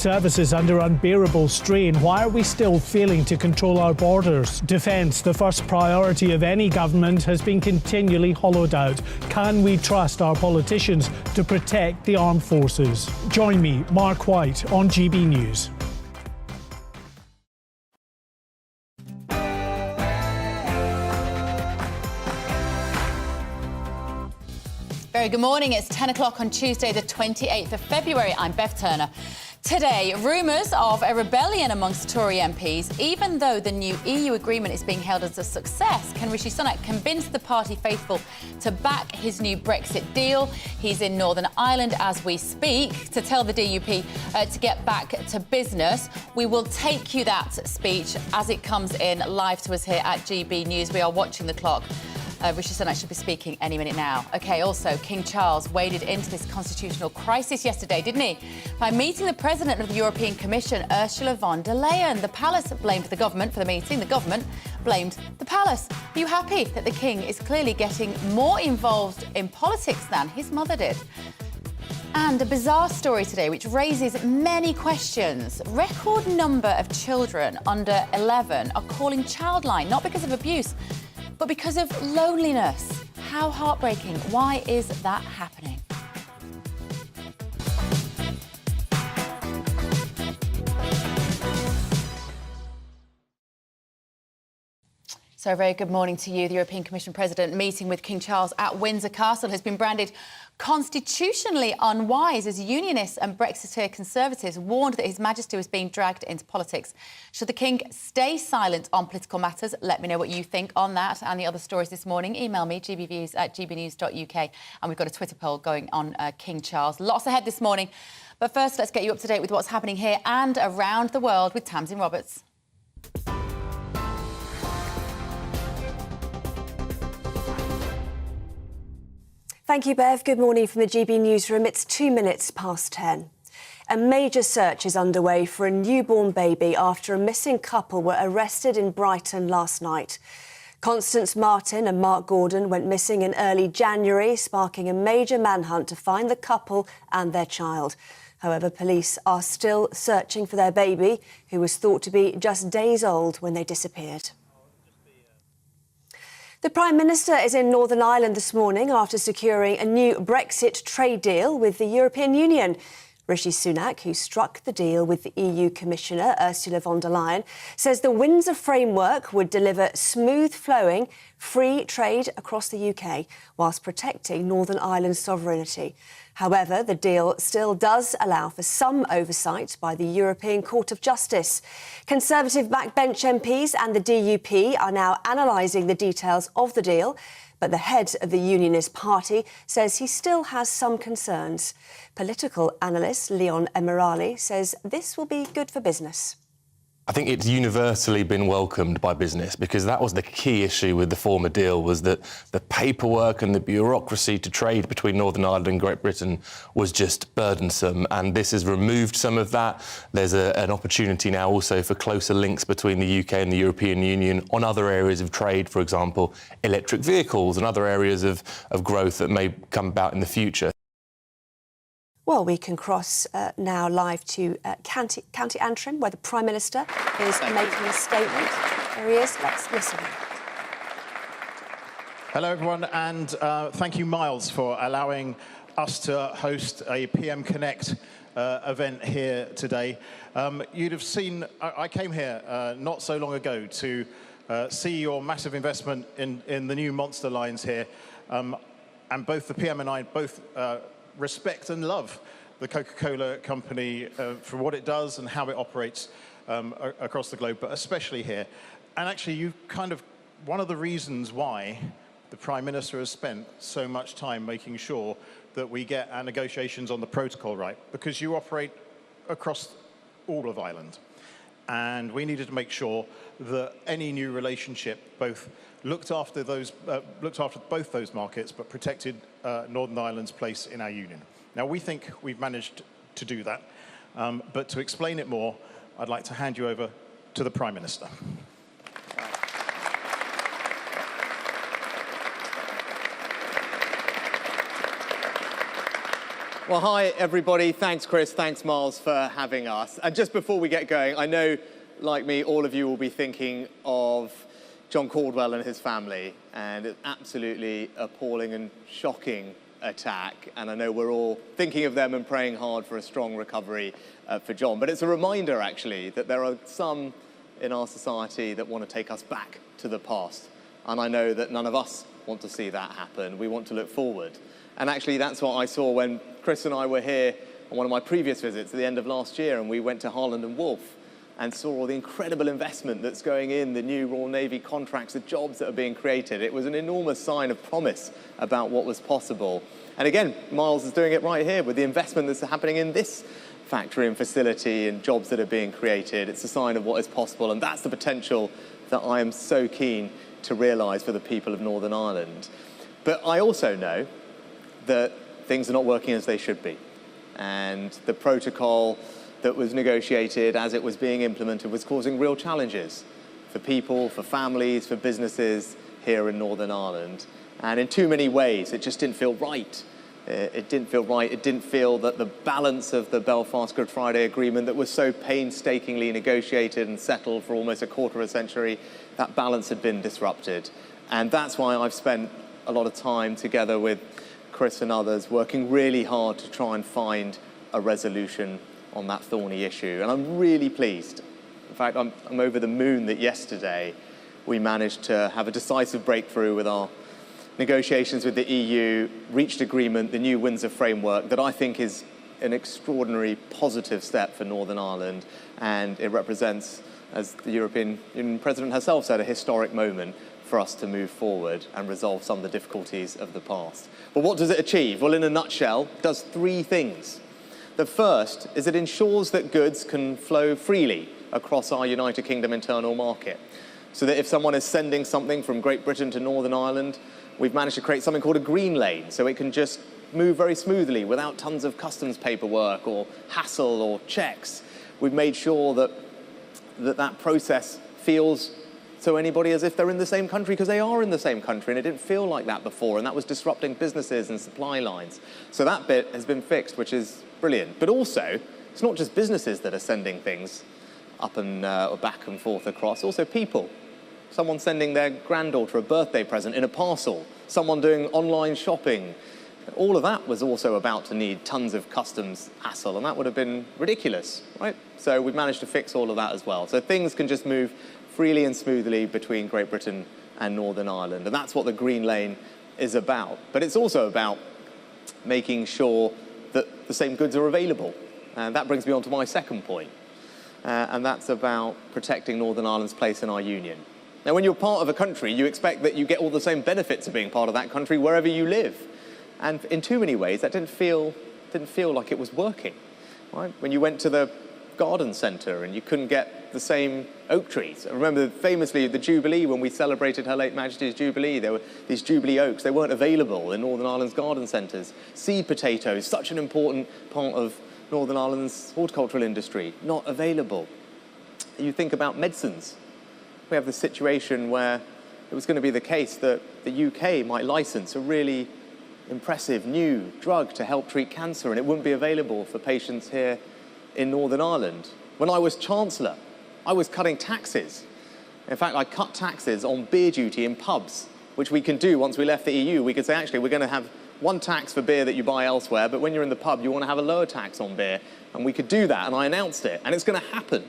Services under unbearable strain. Why are we still failing to control our borders? Defence, the first priority of any government, has been continually hollowed out. Can we trust our politicians to protect the armed forces? Join me, Mark White, on GB News. Very good morning. It's 10 o'clock on Tuesday, the 28th of February. I'm Bev Turner. Today, rumours of a rebellion amongst Tory MPs. Even though the new EU agreement is being hailed as a success, can Rishi Sunak convince the party faithful to back his new Brexit deal? He's in Northern Ireland as we speak to tell the DUP to get back to business. We will take you that speech as it comes in live to us here at GB News. We are watching the clock. Rishi Sunak should be speaking any minute now. OK, also, King Charles waded into this constitutional crisis yesterday, didn't he? By meeting the President of the European Commission, Ursula von der Leyen. The palace blamed the government for the meeting. The government blamed the palace. Are you happy that the King is clearly getting more involved in politics than his mother did? And a bizarre story today which raises many questions. Record number of children under 11 are calling Childline, not because of abuse, but because of loneliness. How heartbreaking. Why is that happening? So a very good morning to you. The European Commission President meeting with King Charles at Windsor Castle has been branded constitutionally unwise as unionists and Brexiteer Conservatives warned that His Majesty was being dragged into politics. Should the King stay silent on political matters? Let me know what you think on that and the other stories this morning. Email me, gbviews@gbnews.uk. And we've got a Twitter poll going on King Charles. Lots ahead this morning. But first, let's get you up to date with what's happening here and around the world with Tamsin Roberts. Thank you, Bev. Good morning from the GB newsroom. It's 2 minutes past 10. A major search is underway for a newborn baby after a missing couple were arrested in Brighton last night. Constance Martin and Mark Gordon went missing in early January, sparking a major manhunt to find the couple and their child. However, police are still searching for their baby, who was thought to be just days old when they disappeared. The Prime Minister is in Northern Ireland this morning after securing a new Brexit trade deal with the European Union. Rishi Sunak, who struck the deal with the EU Commissioner Ursula von der Leyen, says the Windsor framework would deliver smooth-flowing, free trade across the UK whilst protecting Northern Ireland's sovereignty. However, the deal still does allow for some oversight by the European Court of Justice. Conservative backbench MPs and the DUP are now analysing the details of the deal, but the head of the Unionist Party says he still has some concerns. Political analyst Leon Emirali says this will be good for business. I think it's universally been welcomed by business because that was the key issue with the former deal, was that the paperwork and the bureaucracy to trade between Northern Ireland and Great Britain was just burdensome, and this has removed some of that. There's an opportunity now also for closer links between the UK and the European Union on other areas of trade, for example, electric vehicles and other areas of growth that may come about in the future. Well, we can cross now live to County Antrim, where the Prime Minister is making a statement. There he is. Let's listen. Hello, everyone, and thank you, Miles, for allowing us to host a PM Connect event here today. You'd have seen, I came here not so long ago to see your massive investment in the new monster lines here, and both the PM and I both respect and love the Coca-Cola company for what it does and how it operates across the globe, but especially here. And actually, you kind of, one of the reasons why the Prime Minister has spent so much time making sure that we get our negotiations on the protocol right, because you operate across all of Ireland. And we needed to make sure that any new relationship both looked after both those markets, but protected Northern Ireland's place in our union. Now, we think we've managed to do that, but to explain it more, I'd like to hand you over to the Prime Minister. Well, hi, everybody. Thanks, Chris. Thanks, Miles, for having us. And just before we get going, I know, like me, all of you will be thinking of John Caldwell and his family, and it's absolutely appalling and shocking attack. And I know we're all thinking of them and praying hard for a strong recovery for John. But it's a reminder, actually, that there are some in our society that want to take us back to the past. And I know that none of us want to see that happen. We want to look forward. And actually, that's what I saw when Chris and I were here on one of my previous visits at the end of last year, and we went to Harland and Wolff and saw all the incredible investment that's going in, the new Royal Navy contracts, the jobs that are being created. It was an enormous sign of promise about what was possible. And again, Miles is doing it right here with the investment that's happening in this factory and facility and jobs that are being created. It's a sign of what is possible, and that's the potential that I am so keen to realise for the people of Northern Ireland. But I also know that things are not working as they should be. And the protocol that was negotiated as it was being implemented was causing real challenges for people, for families, for businesses here in Northern Ireland. And in too many ways, it just didn't feel right. It didn't feel right. It didn't feel that the balance of the Belfast Good Friday Agreement that was so painstakingly negotiated and settled for almost a quarter of a century, that balance had been disrupted. And that's why I've spent a lot of time together with Chris and others working really hard to try and find a resolution on that thorny issue. And I'm really pleased. In fact, I'm over the moon that yesterday we managed to have a decisive breakthrough with our negotiations with the EU, reached agreement, the new Windsor framework, that I think is an extraordinary positive step for Northern Ireland. And it represents, as the European Union President herself said, a historic moment for us to move forward and resolve some of the difficulties of the past. But what does it achieve? Well, in a nutshell, it does three things. The first is it ensures that goods can flow freely across our United Kingdom internal market. So that if someone is sending something from Great Britain to Northern Ireland, we've managed to create something called a green lane, so it can just move very smoothly without tons of customs paperwork or hassle or checks. We've made sure that that process feels to anybody as if they're in the same country, because they are in the same country, and it didn't feel like that before, and that was disrupting businesses and supply lines. So that bit has been fixed, which is brilliant. But also, it's not just businesses that are sending things up and or back and forth across, also people. Someone sending their granddaughter a birthday present in a parcel, someone doing online shopping. All of that was also about to need tons of customs hassle, and that would have been ridiculous, right? So we've managed to fix all of that as well. So things can just move freely and smoothly between Great Britain and Northern Ireland, and that's what the Green Lane is about. But it's also about making sure that the same goods are available. And that brings me on to my second point, and that's about protecting Northern Ireland's place in our union. Now, when you're part of a country, you expect that you get all the same benefits of being part of that country wherever you live. And in too many ways, that didn't feel like it was working, right? When you went to the garden centre and you couldn't get the same oak trees. I remember famously the Jubilee, when we celebrated Her Late Majesty's Jubilee, there were these Jubilee oaks. They weren't available in Northern Ireland's garden centres. Seed potatoes, such an important part of Northern Ireland's horticultural industry, not available. You think about medicines. We have the situation where it was going to be the case that the UK might licence a really impressive new drug to help treat cancer, and it wouldn't be available for patients here in Northern Ireland. When I was Chancellor, I was cutting taxes. In fact, I cut taxes on beer duty in pubs, which we can do once we left the EU. We could say, actually, we're going to have one tax for beer that you buy elsewhere, but when you're in the pub, you want to have a lower tax on beer. And we could do that, and I announced it. And it's going to happen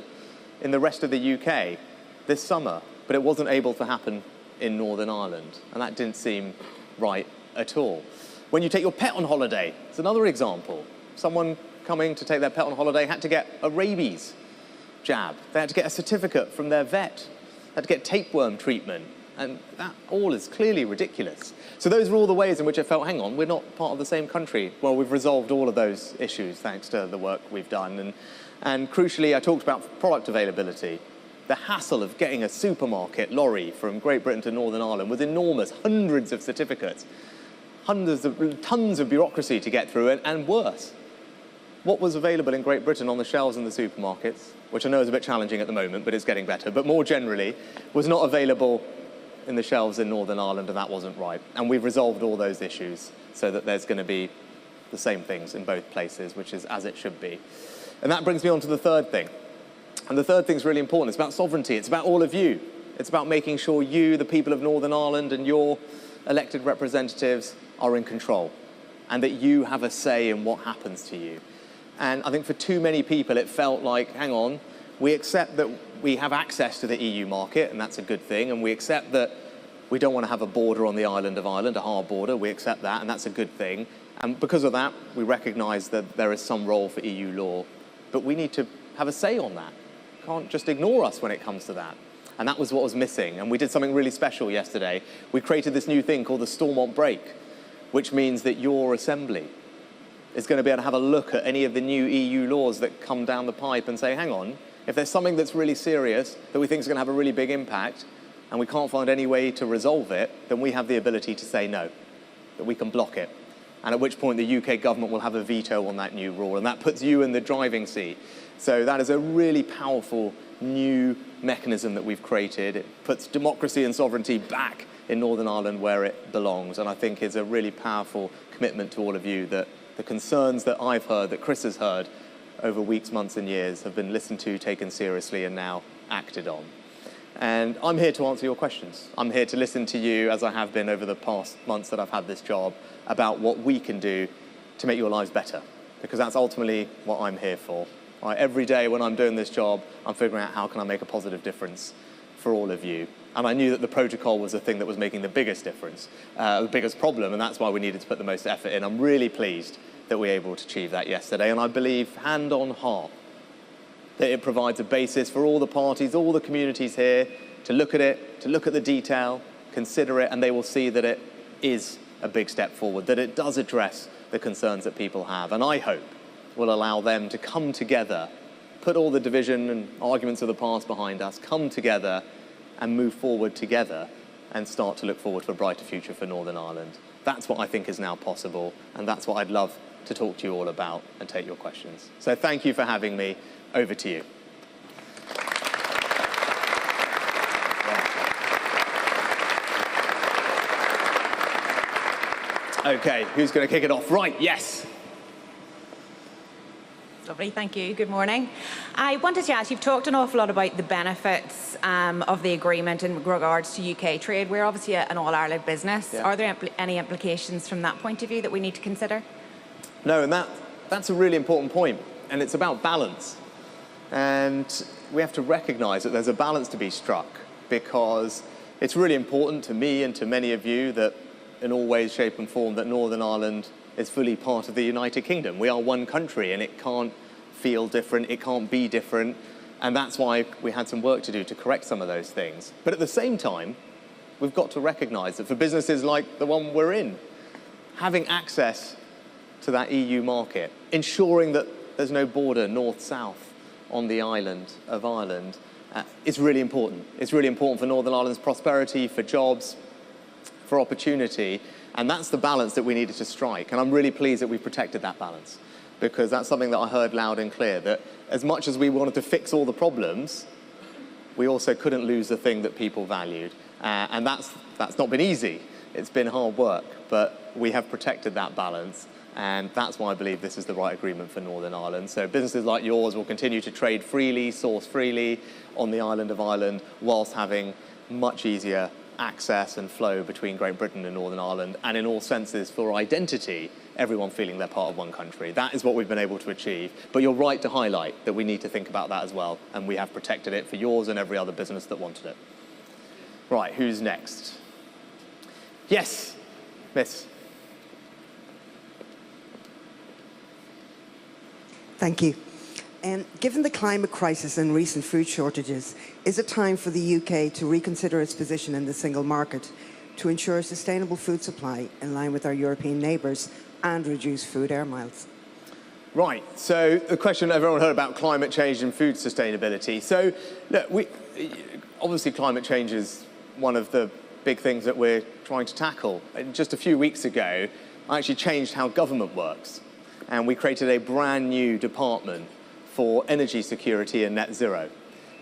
in the rest of the UK this summer, but it wasn't able to happen in Northern Ireland. And that didn't seem right at all. When you take your pet on holiday, it's another example. Someone coming to take their pet on holiday had to get a rabies jab. They had to get a certificate from their vet. They had to get tapeworm treatment. And that all is clearly ridiculous. So those are all the ways in which I felt, hang on, we're not part of the same country. Well, we've resolved all of those issues thanks to the work we've done. And crucially, I talked about product availability. The hassle of getting a supermarket lorry from Great Britain to Northern Ireland was enormous. Hundreds of certificates. Tons of bureaucracy to get through, and worse. What was available in Great Britain on the shelves in the supermarkets, which I know is a bit challenging at the moment, but it's getting better, but more generally, was not available in the shelves in Northern Ireland, and that wasn't right. And we've resolved all those issues so that there's going to be the same things in both places, which is as it should be. And that brings me on to the third thing. And the third thing is really important. It's about sovereignty. It's about all of you. It's about making sure you, the people of Northern Ireland, and your elected representatives are in control, and that you have a say in what happens to you. And I think for too many people, it felt like, hang on, we accept that we have access to the EU market, and that's a good thing, and we accept that we don't want to have a border on the island of Ireland, a hard border. We accept that, and that's a good thing. And because of that, we recognise that there is some role for EU law, but we need to have a say on that. Can't just ignore us when it comes to that. And that was what was missing. And we did something really special yesterday. We created this new thing called the Stormont Break, which means that your assembly is going to be able to have a look at any of the new EU laws that come down the pipe and say, hang on, if there's something that's really serious that we think is going to have a really big impact and we can't find any way to resolve it, then we have the ability to say no, that we can block it. And at which point the UK government will have a veto on that new rule, and that puts you in the driving seat. So that is a really powerful new mechanism that we've created. It puts democracy and sovereignty back in Northern Ireland where it belongs, and I think is a really powerful commitment to all of you that the concerns that I've heard, that Chris has heard over weeks, months and years have been listened to, taken seriously and now acted on. And I'm here to answer your questions. I'm here to listen to you, as I have been over the past months that I've had this job, about what we can do to make your lives better, because that's ultimately what I'm here for. Every day when I'm doing this job, I'm figuring out how can I make a positive difference for all of you. And I knew that the protocol was the thing that was making the biggest difference, the biggest problem, and that's why we needed to put the most effort in. I'm really pleased that we were able to achieve that yesterday, and I believe, hand on heart, that it provides a basis for all the parties, all the communities here, to look at it, to look at the detail, consider it, and they will see that it is a big step forward, that it does address the concerns that people have. And I hope will allow them to come together, put all the division and arguments of the past behind us, come together and move forward together and start to look forward to a brighter future for Northern Ireland. That's what I think is now possible, and that's what I'd love to talk to you all about and take your questions. So thank you for having me. Over to you. Okay, who's going to kick it off? Right, yes. Lovely, thank you. Good morning. I wanted to ask, you've talked an awful lot about the benefits of the agreement in regards to UK trade. We're obviously an all-Ireland business. Yeah. Are there any implications from that point of view that we need to consider? No, and that's a really important point, and it's about balance. And we have to recognise that there's a balance to be struck, because it's really important to me and to many of you that in all ways, shape and form, that Northern Ireland is fully part of the United Kingdom. We are one country, and it can't feel different, it can't be different, and that's why we had some work to do to correct some of those things. But at the same time, we've got to recognise that for businesses like the one we're in, having access to that EU market, ensuring that there's no border north-south on the island of Ireland, is really important. It's really important for Northern Ireland's prosperity, for jobs, for opportunity, and that's the balance that we needed to strike. And I'm really pleased that we protected that balance, because that's something that I heard loud and clear, that as much as we wanted to fix all the problems, we also couldn't lose the thing that people valued. And that's not been easy. It's been hard work, but we have protected that balance. And that's why I believe this is the right agreement for Northern Ireland. So businesses like yours will continue to trade freely, source freely on the island of Ireland, whilst having much easier access and flow between Great Britain and Northern Ireland, and in all senses for identity, everyone feeling they're part of one country. That is what we've been able to achieve. But you're right to highlight that we need to think about that as well, and we have protected it for yours and every other business that wanted it. Right, who's next? Yes, Miss. Thank you. Given the climate crisis and recent food shortages, is it time for the UK to reconsider its position in the single market to ensure a sustainable food supply in line with our European neighbours and reduce food air miles? Right, so the question everyone heard about climate change and food sustainability. So, look, obviously climate change is one of the big things that we're trying to tackle. And just a few weeks ago, I actually changed how government works. And we created a brand new department for energy security and net zero,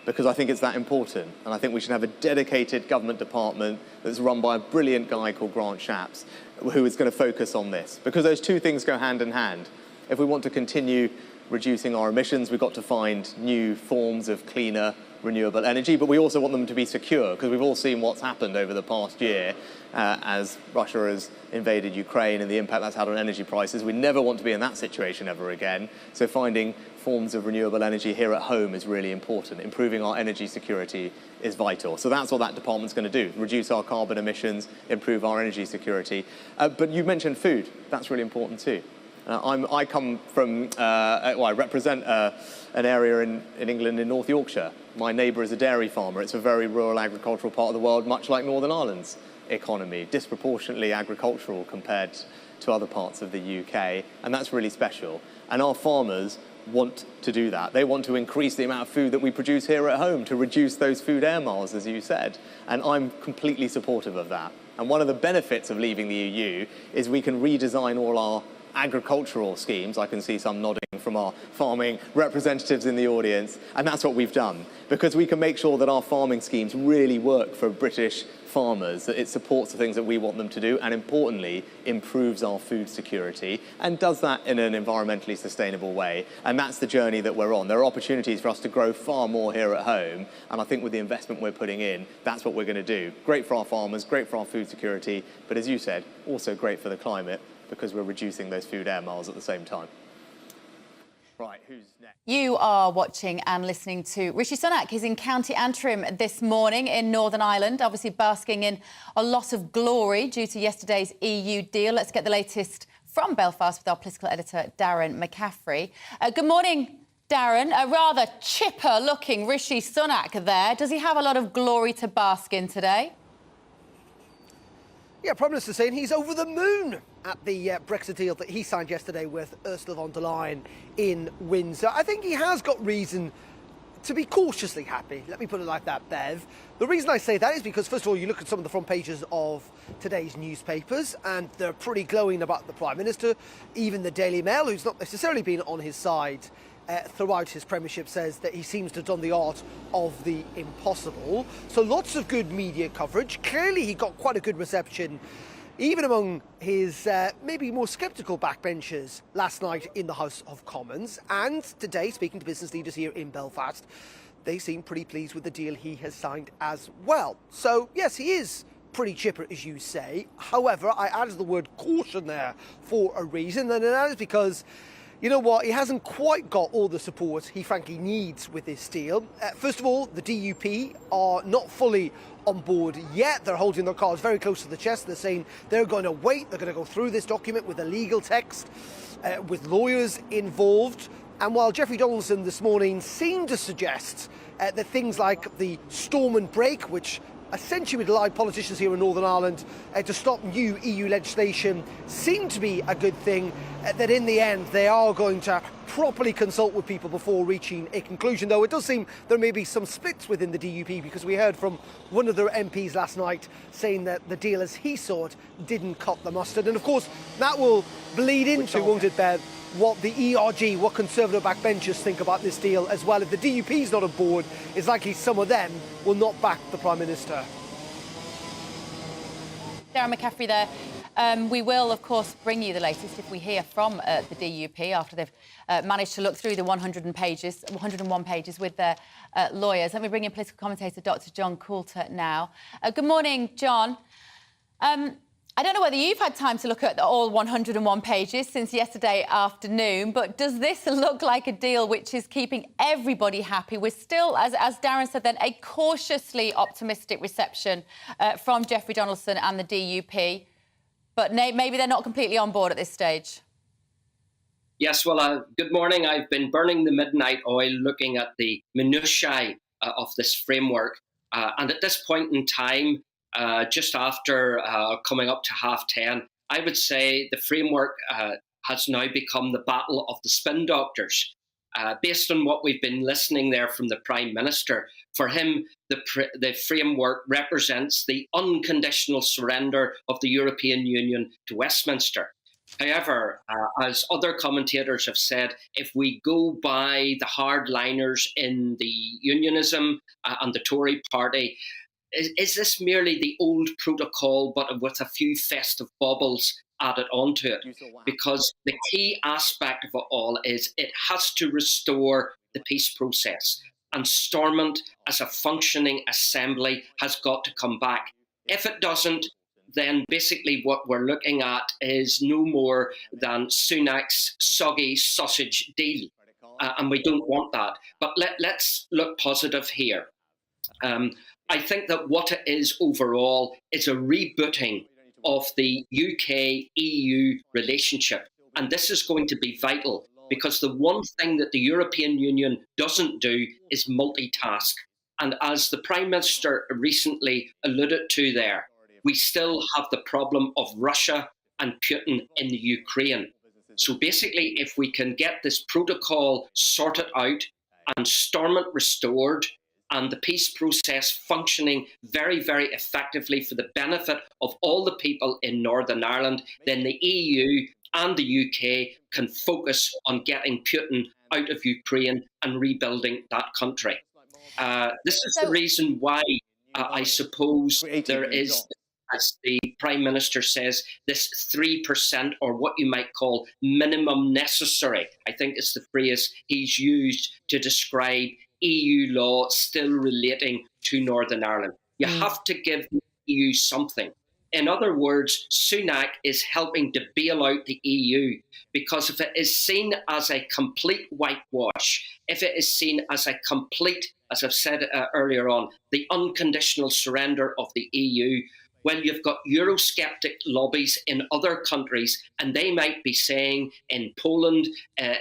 because I think it's that important. And I think we should have a dedicated government department that's run by a brilliant guy called Grant Shapps, who is going to focus on this, because those two things go hand in hand. If we want to continue reducing our emissions, we've got to find new forms of cleaner, renewable energy, but we also want them to be secure, because we've all seen what's happened over the past year as Russia has invaded Ukraine and the impact that's had on energy prices. We never want to be in that situation ever again. So finding forms of renewable energy here at home is really important. Improving our energy security is vital. So that's what that department's going to do, reduce our carbon emissions, improve our energy security. But you mentioned food. That's really important too. I come from, I represent an area in England in North Yorkshire. My neighbour is a dairy farmer. It's a very rural agricultural part of the world, much like Northern Ireland's economy, disproportionately agricultural compared to other parts of the UK, and that's really special. And our farmers want to do that. They want to increase the amount of food that we produce here at home to reduce those food air miles, as you said, and I'm completely supportive of that. And one of the benefits of leaving the EU is we can redesign all our agricultural schemes. I can see some nodding from our farming representatives in the audience, and that's what we've done, because we can make sure that our farming schemes really work for British farmers, that it supports the things that we want them to do, and importantly, improves our food security, and does that in an environmentally sustainable way. And that's the journey that we're on. There are opportunities for us to grow far more here at home, and I think with the investment we're putting in, that's what we're going to do. Great for our farmers, great for our food security, but as you said, also great for the climate, because we're reducing those food air miles at the same time. Right, who's next? You are watching and listening to Rishi Sunak. He's in County Antrim this morning in Northern Ireland, obviously basking in a lot of glory due to yesterday's EU deal. Let's get the latest from Belfast with our political editor, Darren McCaffrey. Good morning, Darren. A rather chipper-looking Rishi Sunak there. Does he have a lot of glory to bask in today? Yeah, Prime Minister saying he's over the moon at the Brexit deal that he signed yesterday with Ursula von der Leyen in Windsor. I think he has got reason to be cautiously happy. Let me put it like that, Bev. The reason I say that is because, first of all, you look at some of the front pages of today's newspapers and they're pretty glowing about the Prime Minister. Even the Daily Mail, who's not necessarily been on his side throughout his premiership, says that he seems to have done the art of the impossible. So lots of good media coverage. Clearly he got quite a good reception, even among his maybe more sceptical backbenchers last night in the House of Commons. And today, speaking to business leaders here in Belfast, they seem pretty pleased with the deal he has signed as well. So yes, he is pretty chipper, as you say. However, I added the word caution there for a reason, and that is because, you know what, he hasn't quite got all the support he frankly needs with this deal. First of all, the DUP are not fully on board yet. They're holding their cards very close to the chest. They're saying they're going to wait. They're going to go through this document with a legal text, with lawyers involved. And while Jeffrey Donaldson this morning seemed to suggest that things like the Stormont break, which essentially would allow politicians here in Northern Ireland to stop new EU legislation, seem to be a good thing, that in the end they are going to properly consult with people before reaching a conclusion. Though it does seem there may be some splits within the DUP, because we heard from one of their MPs last night saying that the deal as he saw it didn't cut the mustard. And of course that will bleed into, won't it, Bev, what the ERG, what Conservative backbenchers think about this deal as well. If the DUP is not on board, it's likely some of them will not back the Prime Minister. Darren McCaffrey there. We will, of course, bring you the latest if we hear from the DUP after they've managed to look through the 101 pages with their lawyers. Let me bring in political commentator Dr. John Coulter now. Good morning, John. I don't know whether you've had time to look at all 101 pages since yesterday afternoon, but does this look like a deal which is keeping everybody happy? We're still, as Darren said then, a cautiously optimistic reception from Jeffrey Donaldson and the DUP, but maybe they're not completely on board at this stage. Yes, well, good morning. I've been burning the midnight oil looking at the minutiae of this framework, and at this point in time, just after coming up to 10:30, I would say the framework has now become the battle of the spin doctors. Based on what we've been listening there from the Prime Minister, for him, the framework represents the unconditional surrender of the European Union to Westminster. However, as other commentators have said, if we go by the hardliners in the unionism and the Tory party, is this merely the old protocol, but with a few festive baubles added onto it? Because the key aspect of it all is it has to restore the peace process. And Stormont, as a functioning assembly, has got to come back. If it doesn't, then basically what we're looking at is no more than Sunak's soggy sausage deal. And we don't want that. But let's look positive here. I think that what it is overall is a rebooting of the UK-EU relationship. And this is going to be vital, because the one thing that the European Union doesn't do is multitask. And as the Prime Minister recently alluded to there, we still have the problem of Russia and Putin in the Ukraine. So basically, if we can get this protocol sorted out and Stormont restored and the peace process functioning very, very effectively for the benefit of all the people in Northern Ireland, then the EU and the UK can focus on getting Putin out of Ukraine and rebuilding that country. This is the reason why I suppose there is, as the Prime Minister says, this 3%, or what you might call minimum necessary. I think it's the phrase he's used to describe EU law still relating to Northern Ireland. You have to give the EU something. In other words, Sunak is helping to bail out the EU, because if it is seen as a complete whitewash, if it is seen as a complete, as I've said earlier on, the unconditional surrender of the EU, well, you've got Eurosceptic lobbies in other countries, and they might be saying in Poland,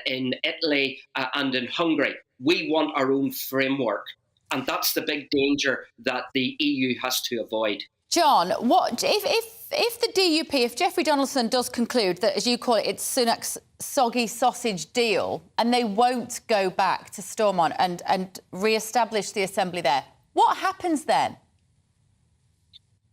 in Italy, and in Hungary, we want our own framework. And that's the big danger that the EU has to avoid. John, what if the DUP, if Jeffrey Donaldson does conclude that, as you call it, it's Sunak's soggy sausage deal, and they won't go back to Stormont and re-establish the assembly there, what happens then?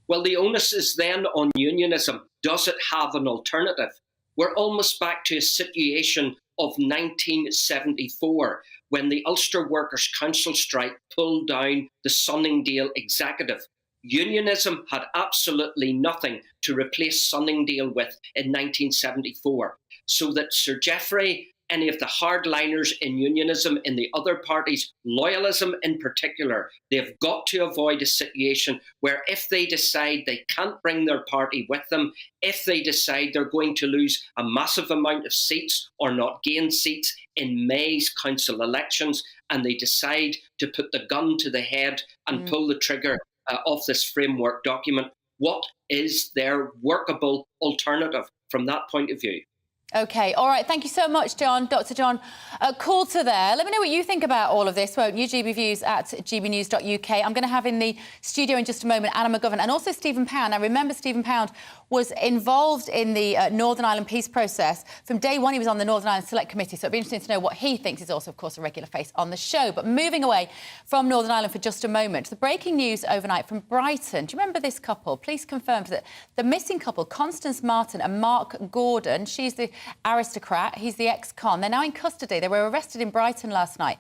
Well, the onus is then on unionism. Does it have an alternative? We're almost back to a situation of 1974, when the Ulster Workers' Council strike pulled down the Sunningdale executive. Unionism had absolutely nothing to replace Sunningdale with in 1974. So that Sir Geoffrey, any of the hardliners in unionism in the other parties, loyalism in particular, they've got to avoid a situation where if they decide they can't bring their party with them, if they decide they're going to lose a massive amount of seats or not gain seats in May's council elections, and they decide to put the gun to the head and pull the trigger of this framework document, what is their workable alternative from that point of view? OK, all right, thank you so much, John. Dr John Coulter there. Let me know what you think about all of this, won't you? GBViews at gbnews.uk. I'm going to have in the studio in just a moment Anna McGovern and also Stephen Pound. Now, remember, Stephen Pound was involved in the Northern Ireland peace process. From day one, he was on the Northern Ireland Select Committee, so it'd be interesting to know what he thinks. He's also, of course, a regular face on the show. But moving away from Northern Ireland for just a moment, the breaking news overnight from Brighton. Do you remember this couple? Police confirmed that the missing couple, Constance Martin and Mark Gordon, she's the aristocrat, he's the ex-con. They're now in custody. They were arrested in Brighton last night.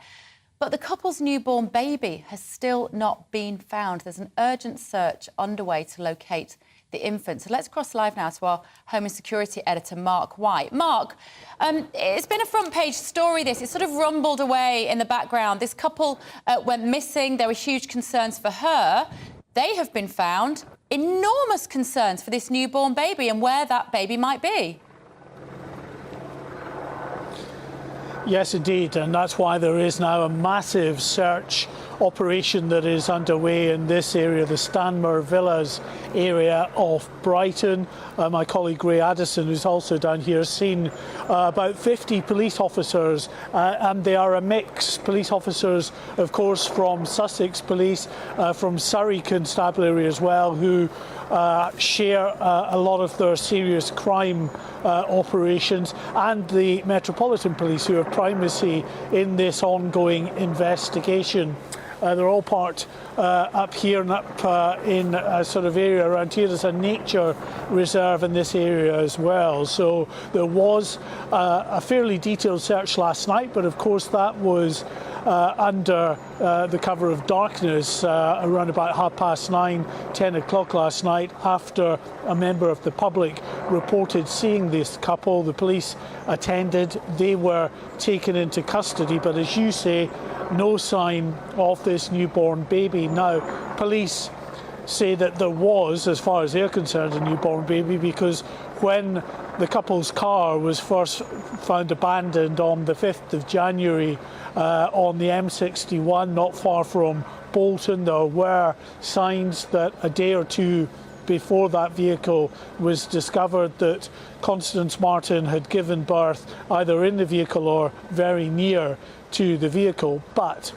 But the couple's newborn baby has still not been found. There's an urgent search underway to locate the infant. So let's cross live now to our Home and Security editor, Mark White. Mark, it's been a front-page story, this. It sort of rumbled away in the background. This couple went missing. There were huge concerns for her. They have been found. Enormous concerns for this newborn baby and where that baby might be. Yes, indeed, and that's why there is now a massive search operation that is underway in this area, the Stanmore Villas area of Brighton. My colleague Ray Addison, who's also down here, has seen about 50 police officers, and they are a mix. Police officers, of course, from Sussex Police, from Surrey Constabulary as well, who share a lot of their serious crime operations, and the Metropolitan Police, who have primacy in this ongoing investigation. They're all part up here and up in a sort of area around here. There's a nature reserve in this area as well. So there was a fairly detailed search last night, but of course that was under the cover of darkness around about 9:30, 10 o'clock last night, after a member of the public reported seeing this couple. The police attended. They were taken into custody, but as you say, no sign of this newborn baby. Now, police say that there was, as far as they're concerned, a newborn baby, because when the couple's car was first found abandoned on the 5th of January on the M61, not far from Bolton, there were signs that a day or two before that vehicle was discovered that Constance Martin had given birth either in the vehicle or very near to the vehicle, but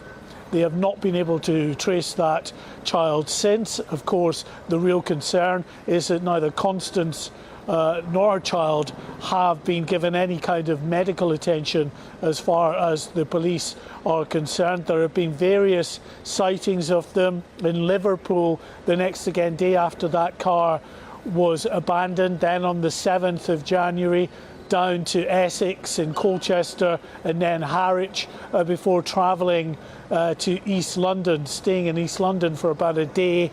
they have not been able to trace that child since. Of course, the real concern is that neither Constance nor her child have been given any kind of medical attention as far as the police are concerned. There have been various sightings of them in Liverpool the next day after that car was abandoned, then on the 7th of January down to Essex and Colchester and then Harwich before travelling to East London, staying in East London for about a day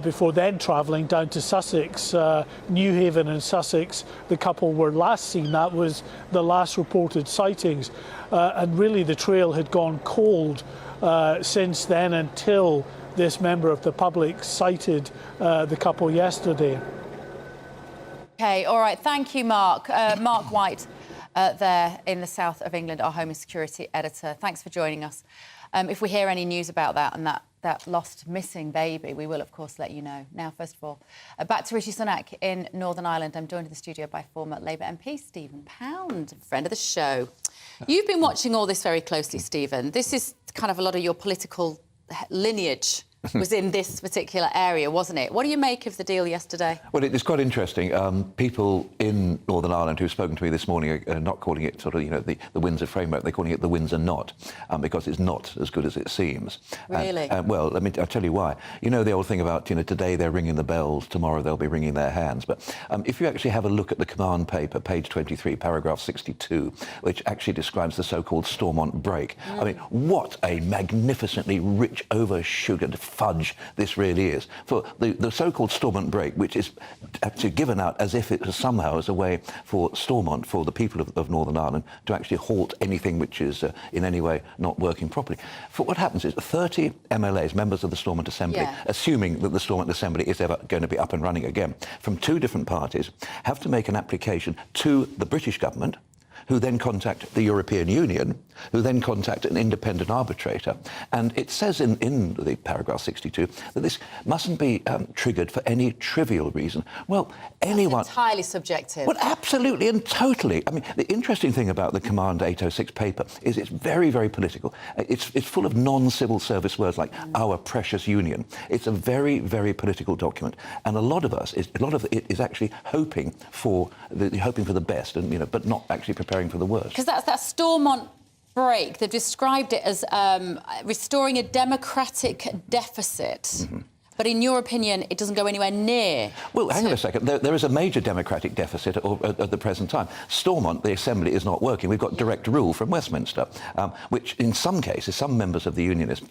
before then travelling down to Sussex, Newhaven and Sussex. The couple were last seen. That was the last reported sightings. And really the trail had gone cold since then until this member of the public sighted the couple yesterday. OK, all right. Thank you, Mark. Mark White there in the south of England, our Home and Security editor. Thanks for joining us. If we hear any news about that and that lost missing baby, we will, of course, let you know. Now, first of all, back to Rishi Sunak in Northern Ireland. I'm joined in the studio by former Labour MP Stephen Pound, friend of the show. You've been watching all this very closely, Stephen. This is kind of a lot of your political lineage was in this particular area, wasn't it? What do you make of the deal yesterday? Well, it's quite interesting. People in Northern Ireland who've spoken to me this morning are not calling it sort of, the Windsor framework. They're calling it the Windsor Knot, because it's not as good as it seems. Really? Well, I'll tell you why. You know the old thing about, today they're ringing the bells, tomorrow they'll be ringing their hands. But if you actually have a look at the command paper, page 23, paragraph 62, which actually describes the so-called Stormont break. I mean, what a magnificently rich, over-sugared fudge this really is. For the so-called Stormont break, which is actually given out as if it was somehow as a way for Stormont, for the people of Northern Ireland, to actually halt anything which is in any way not working properly. For what happens is 30 MLAs, members of the Stormont Assembly, assuming that the Stormont Assembly is ever going to be up and running again, from two different parties, have to make an application to the British government, who then contact the European Union, who then contact an independent arbitrator. And it says in the paragraph 62 that this mustn't be triggered for any trivial reason. Well, anyone... That's entirely subjective. Well, absolutely and totally. I mean, the interesting thing about the Command 806 paper is it's very, very political. It's full of non-civil service words like our precious union. It's a very, very political document. And a lot of it is actually hoping for the best, and but not actually preparing for the worst. Because that's that Stormont break. They've described it as restoring a democratic deficit. Mm-hmm. But in your opinion, it doesn't go anywhere near. Well, hang on a second. There is a major democratic deficit at the present time. Stormont, the Assembly, is not working. We've got direct rule from Westminster, which in some cases, some members of the Unionist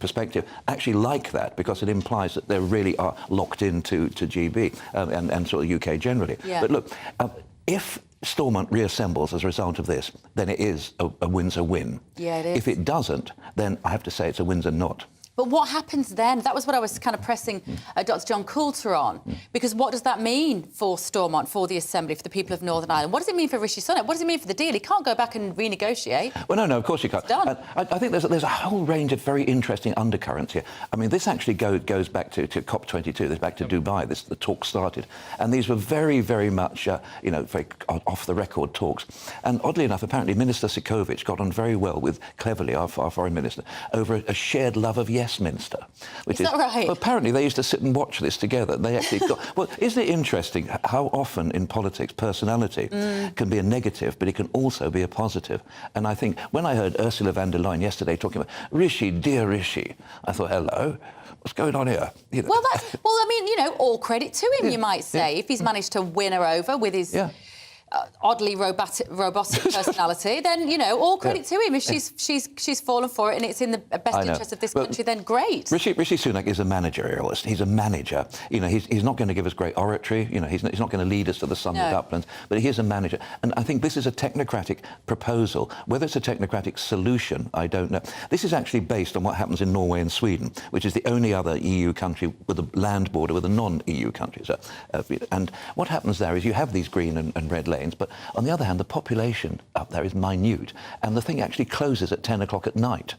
perspective actually like that, because it implies that they really are locked into GB and sort of UK generally. Yeah. But look, if Stormont reassembles as a result of this, then it is a Windsor win. Yeah, it is. If it doesn't, then I have to say it's a Windsor not. But what happens then? That was what I was kind of pressing Dr. John Coulter on, because what does that mean for Stormont, for the Assembly, for the people of Northern Ireland? What does it mean for Rishi Sunak? What does it mean for the deal? He can't go back and renegotiate. Well, no, of course you can't. It's done. I think there's a whole range of very interesting undercurrents here. I mean, this actually goes back to COP22, this back to Dubai. The talk started, and these were very, very much, very off-the-record talks. And oddly enough, apparently, Minister Sikovic got on very well with Cleverly, our foreign minister, over a shared love of Westminster, which is that right? Well, apparently they used to sit and watch this together. They actually got. Well, isn't it interesting how often in politics personality can be a negative, but it can also be a positive? And I think when I heard Ursula von der Leyen yesterday talking about Rishi, dear Rishi, I thought, hello, what's going on here? Well, I mean, all credit to him, you might say, if he's managed to win her over with his. Yeah. oddly robotic personality, then, you know, all credit to him. If she's fallen for it and it's in the best interest of this country, then great. Rishi Sunak is a managerialist. He's a manager. You know, he's not going to give us great oratory. You know, he's not going to lead us to the sunlit uplands, but he is a manager. And I think this is a technocratic proposal. Whether it's a technocratic solution, I don't know. This is actually based on what happens in Norway and Sweden, which is the only other EU country with a land border with a non-EU country. So, and what happens there is you have these green and red lanes, but on the other hand, the population up there is minute, and the thing actually closes at 10 o'clock at night.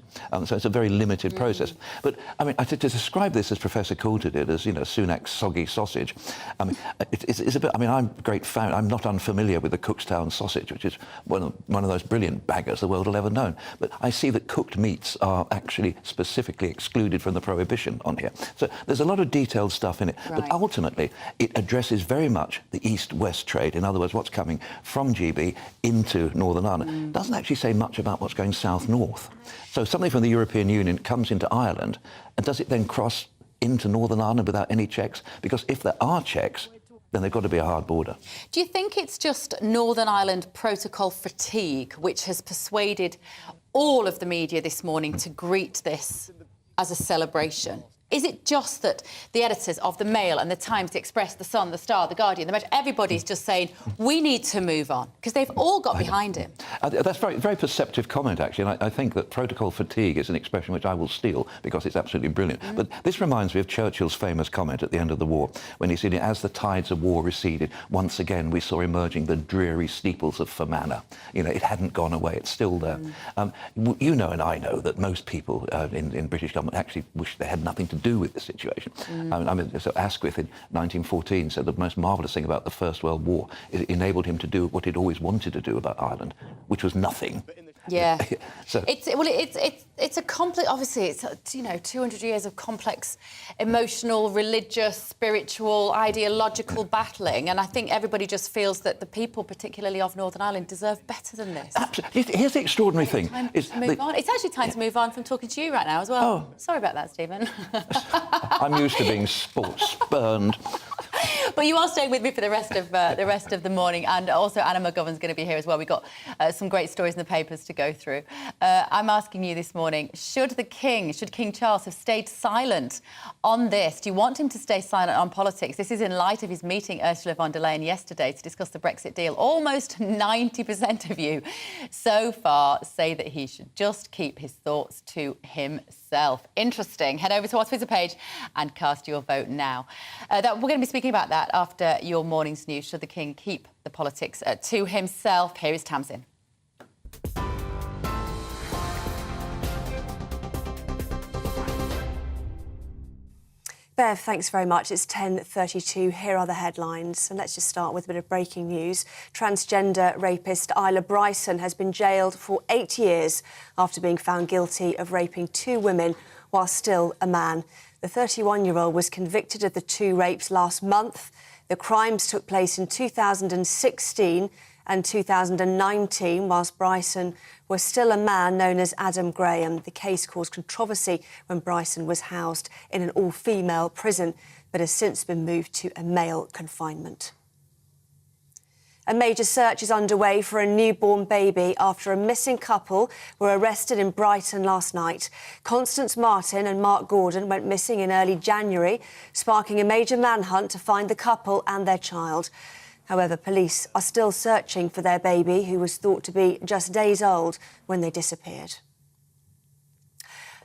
So it's a very limited process. But, I mean, to describe this as Professor Coulter did, as, you know, Sunak's soggy sausage, I mean, it's a bit... I mean, I'm a great fan. I'm not unfamiliar with the Cookstown sausage, which is one of those brilliant baggers the world will ever known. But I see that cooked meats are actually specifically excluded from the prohibition on here. So there's a lot of detailed stuff in it. Right. But ultimately, it addresses very much the east-west trade. In other words, what's coming from GB into Northern Ireland. Doesn't actually say much about what's going south-north. So something from the European Union comes into Ireland, and does it then cross into Northern Ireland without any checks? Because if there are checks, then they've got to be a hard border. Do you think it's just Northern Ireland protocol fatigue which has persuaded all of the media this morning to greet this as a celebration? Is it just that the editors of the Mail and the Times, the Express, the Sun, the Star, the Guardian, the Metro, everybody's just saying, we need to move on, because they've all got behind him? That's a very perceptive comment, actually, and I think that protocol fatigue is an expression which I will steal because it's absolutely brilliant. But this reminds me of Churchill's famous comment at the end of the war, when he said, as the tides of war receded, once again we saw emerging the dreary steeples of Fermanagh. You know, it hadn't gone away, it's still there. You know and I know that most people in British government actually wish they had nothing to do with the situation. I mean, so Asquith in 1914 said the most marvellous thing about the First World War is it enabled him to do what he'd always wanted to do about Ireland, which was nothing. Yeah. So, it's a complex... Obviously, it's, you know, 200 years of complex emotional, religious, spiritual, ideological battling, and I think everybody just feels that the people, particularly of Northern Ireland, deserve better than this. absolutely. Here's the extraordinary thing. It's actually time to move on from talking to you right now as well. Oh. Sorry about that, Stephen. I'm used to being spurned. But you are staying with me for the rest of the morning, and also Anna McGovern's going to be here as well. We've got some great stories in the papers to go through. I'm asking you this morning, should King Charles have stayed silent on this? Do you want him to stay silent on politics? This is in light of his meeting Ursula von der Leyen yesterday to discuss the Brexit deal. Almost 90% of you so far say that he should just keep his thoughts to himself. Interesting. Head over to our Twitter page and cast your vote now. We're going to be speaking about that after your morning's news. Should the King keep the politics to himself? Here is Tamsin. Bev, thanks very much. It's 10:32. Here are the headlines. And let's just start with a bit of breaking news. Transgender rapist Isla Bryson has been jailed for 8 years after being found guilty of raping 2 women while still a man. The 31-year-old was convicted of the 2 rapes last month. The crimes took place in 2016 and 2019, whilst Bryson was still a man known as Adam Graham. The case caused controversy when Bryson was housed in an all-female prison, but has since been moved to a male confinement. A major search is underway for a newborn baby after a missing couple were arrested in Brighton last night. Constance Martin and Mark Gordon went missing in early January, sparking a major manhunt to find the couple and their child. However, police are still searching for their baby, who was thought to be just days old when they disappeared.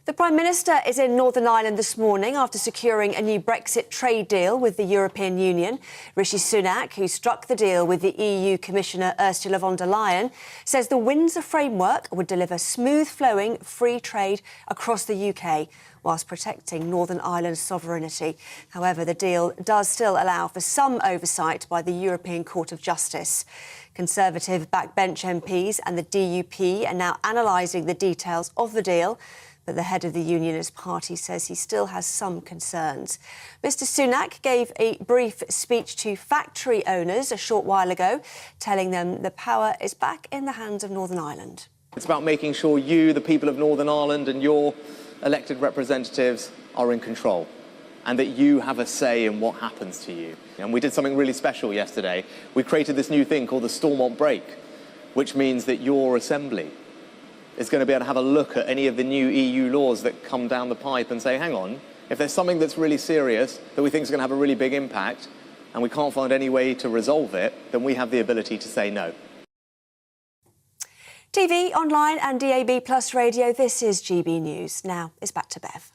The Prime Minister is in Northern Ireland this morning after securing a new Brexit trade deal with the European Union. Rishi Sunak, who struck the deal with the EU Commissioner Ursula von der Leyen, says the Windsor framework would deliver smooth-flowing free trade across the UK, whilst protecting Northern Ireland's sovereignty. However, the deal does still allow for some oversight by the European Court of Justice. Conservative backbench MPs and the DUP are now analysing the details of the deal, but the head of the Unionist Party says he still has some concerns. Mr Sunak gave a brief speech to factory owners a short while ago, telling them the power is back in the hands of Northern Ireland. It's about making sure you, the people of Northern Ireland, and your elected representatives are in control. and that you have a say in what happens to you. And we did something really special yesterday. We created this new thing called the Stormont Break, which means that your assembly is going to be able to have a look at any of the new EU laws that come down the pipe and say, hang on, if there's something that's really serious that we think is going to have a really big impact and we can't find any way to resolve it, then we have the ability to say no. TV, online and DAB Plus radio, this is GB News. Now it's back to Bev.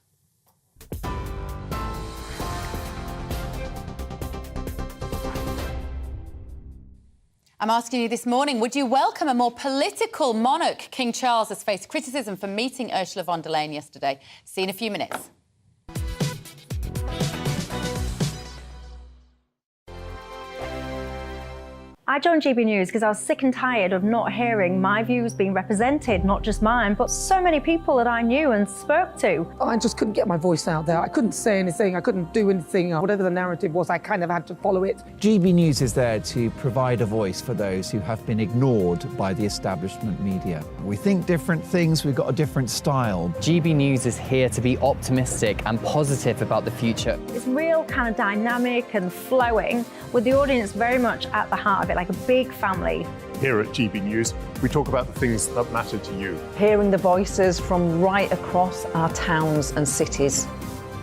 I'm asking you this morning, would you welcome a more political monarch? King Charles has faced criticism for meeting Ursula von der Leyen yesterday. See you in a few minutes. I joined GB News because I was sick and tired of not hearing my views being represented, not just mine, but so many people that I knew and spoke to. I just couldn't get my voice out there. I couldn't say anything, I couldn't do anything. Whatever the narrative was, I kind of had to follow it. GB News is there to provide a voice for those who have been ignored by the establishment media. We think different things, we've got a different style. GB News is here to be optimistic and positive about the future. It's real kind of dynamic and flowing, with the audience very much at the heart of it, like a big family. Here at GB News, we talk about the things that matter to you. Hearing the voices from right across our towns and cities,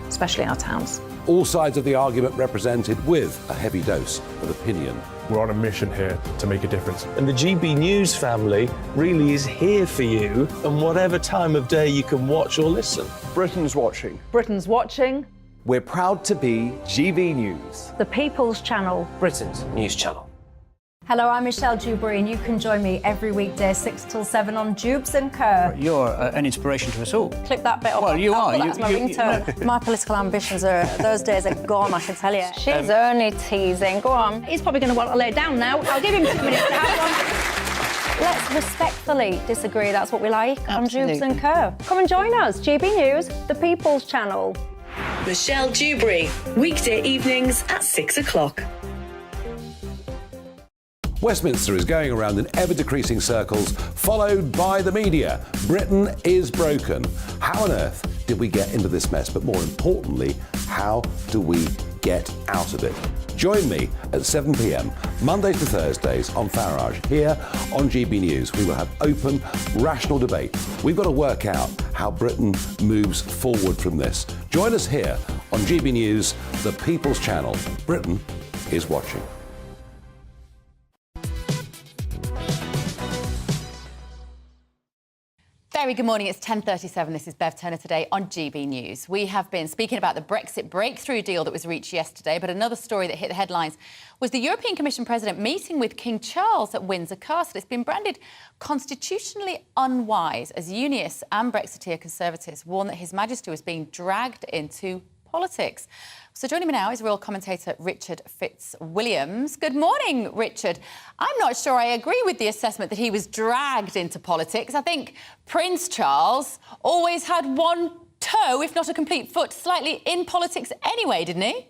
especially our towns. All sides of the argument represented with a heavy dose of opinion. We're on a mission here to make a difference. And the GB News family really is here for you, and whatever time of day you can watch or listen. Britain's watching. Britain's watching. We're proud to be GB News. The People's Channel. Britain's news channel. Hello, I'm Michelle Dewberry, and you can join me every weekday 6 till 7 on Jubes and Kerr. You're an inspiration to us all. Click that bit up. Well, you are. That's my ringtone. My political ambitions are, those days are gone, I can tell you. She's only teasing. Go on. He's probably going to want to lay down now. I'll give him 2 minutes to have one. Let's respectfully disagree. That's what we like on Jubes and Kerr. Come and join us. GB News, the People's Channel. Michelle Dewberry, weekday evenings at 6 o'clock. Westminster is going around in ever-decreasing circles, followed by the media. Britain is broken. How on earth did we get into this mess? But more importantly, how do we get out of it? Join me at 7 p.m, Mondays to Thursdays on Farage, here on GB News. We will have open, rational debate. We've got to work out how Britain moves forward from this. Join us here on GB News, the People's Channel. Britain is watching. Very good morning. It's 10:37. This is Bev Turner today on GB News. We have been speaking about the Brexit breakthrough deal that was reached yesterday, but another story that hit the headlines was the European Commission President meeting with King Charles at Windsor Castle. It's been branded constitutionally unwise as Unionists and Brexiteer Conservatives warn that His Majesty was being dragged into politics. So joining me now is royal commentator Richard Fitzwilliams. Good morning, Richard. I'm not sure I agree with the assessment that he was dragged into politics. I think Prince Charles always had one toe, if not a complete foot, slightly in politics anyway, didn't he?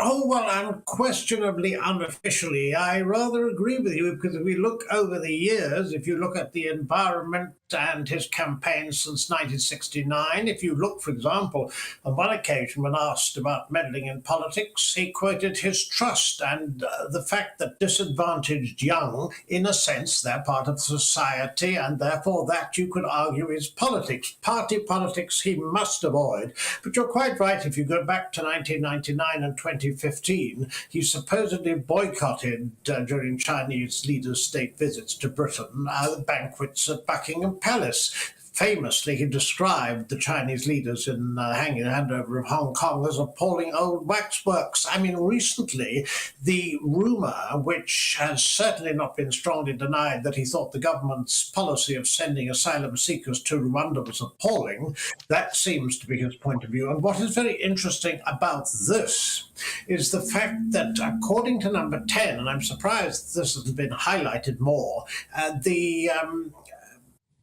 Oh, well, unquestionably, unofficially, I rather agree with you, because if we look over the years, if you look at the environment and his campaign since 1969, if you look, for example, on one occasion when asked about meddling in politics, he quoted his trust and the fact that disadvantaged young, in a sense, they're part of society, and therefore that, you could argue, is politics. Party politics he must avoid. But you're quite right, if you go back to 1999 and 2015, he supposedly boycotted, during Chinese leaders' state visits to Britain, banquets at Buckingham Palace. Famously, he described the Chinese leaders in hanging the handover of Hong Kong as appalling old waxworks. I mean, recently, the rumour, which has certainly not been strongly denied, that he thought the government's policy of sending asylum seekers to Rwanda was appalling, that seems to be his point of view. And what is very interesting about this is the fact that, according to number 10, and I'm surprised this hasn't been highlighted more, the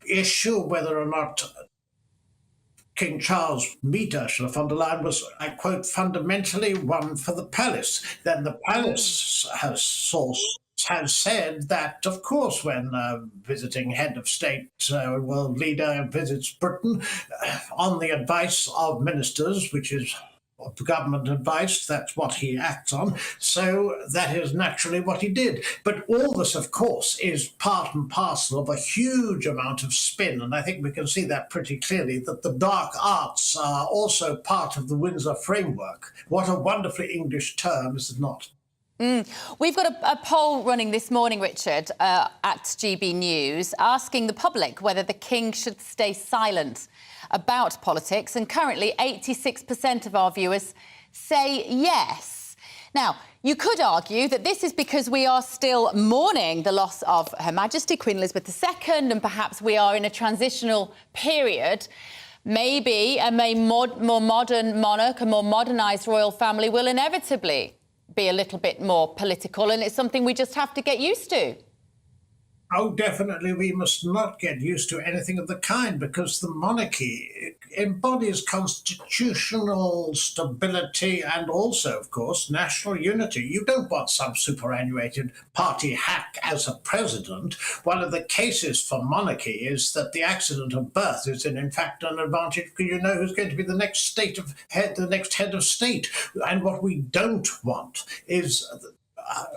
issue whether or not King Charles meet Ursula von der Leyen was, I quote, fundamentally one for the palace. Then the palace has source has said that, of course, when visiting head of state, world leader visits Britain, on the advice of ministers, which is government advice, that's what he acts on. So that is naturally what he did. But all this, of course, is part and parcel of a huge amount of spin. And I think we can see that pretty clearly, that the dark arts are also part of the Windsor framework. What a wonderfully English term, is it not? We've got a poll running this morning, Richard, at GB News, asking the public whether the King should stay silent about politics, and currently 86% of our viewers say yes. Now, you could argue that this is because we are still mourning the loss of Her Majesty Queen Elizabeth II, and perhaps we are in a transitional period. Maybe a more modern monarch, a more modernised royal family will inevitably be a little bit more political, and it's something we just have to get used to. Oh, definitely, we must not get used to anything of the kind, because the monarchy embodies constitutional stability and also, of course, national unity. You don't want some superannuated party hack as a president. One of the cases for monarchy is that the accident of birth is, in fact, an advantage, because you know who's going to be the next head of state. And what we don't want is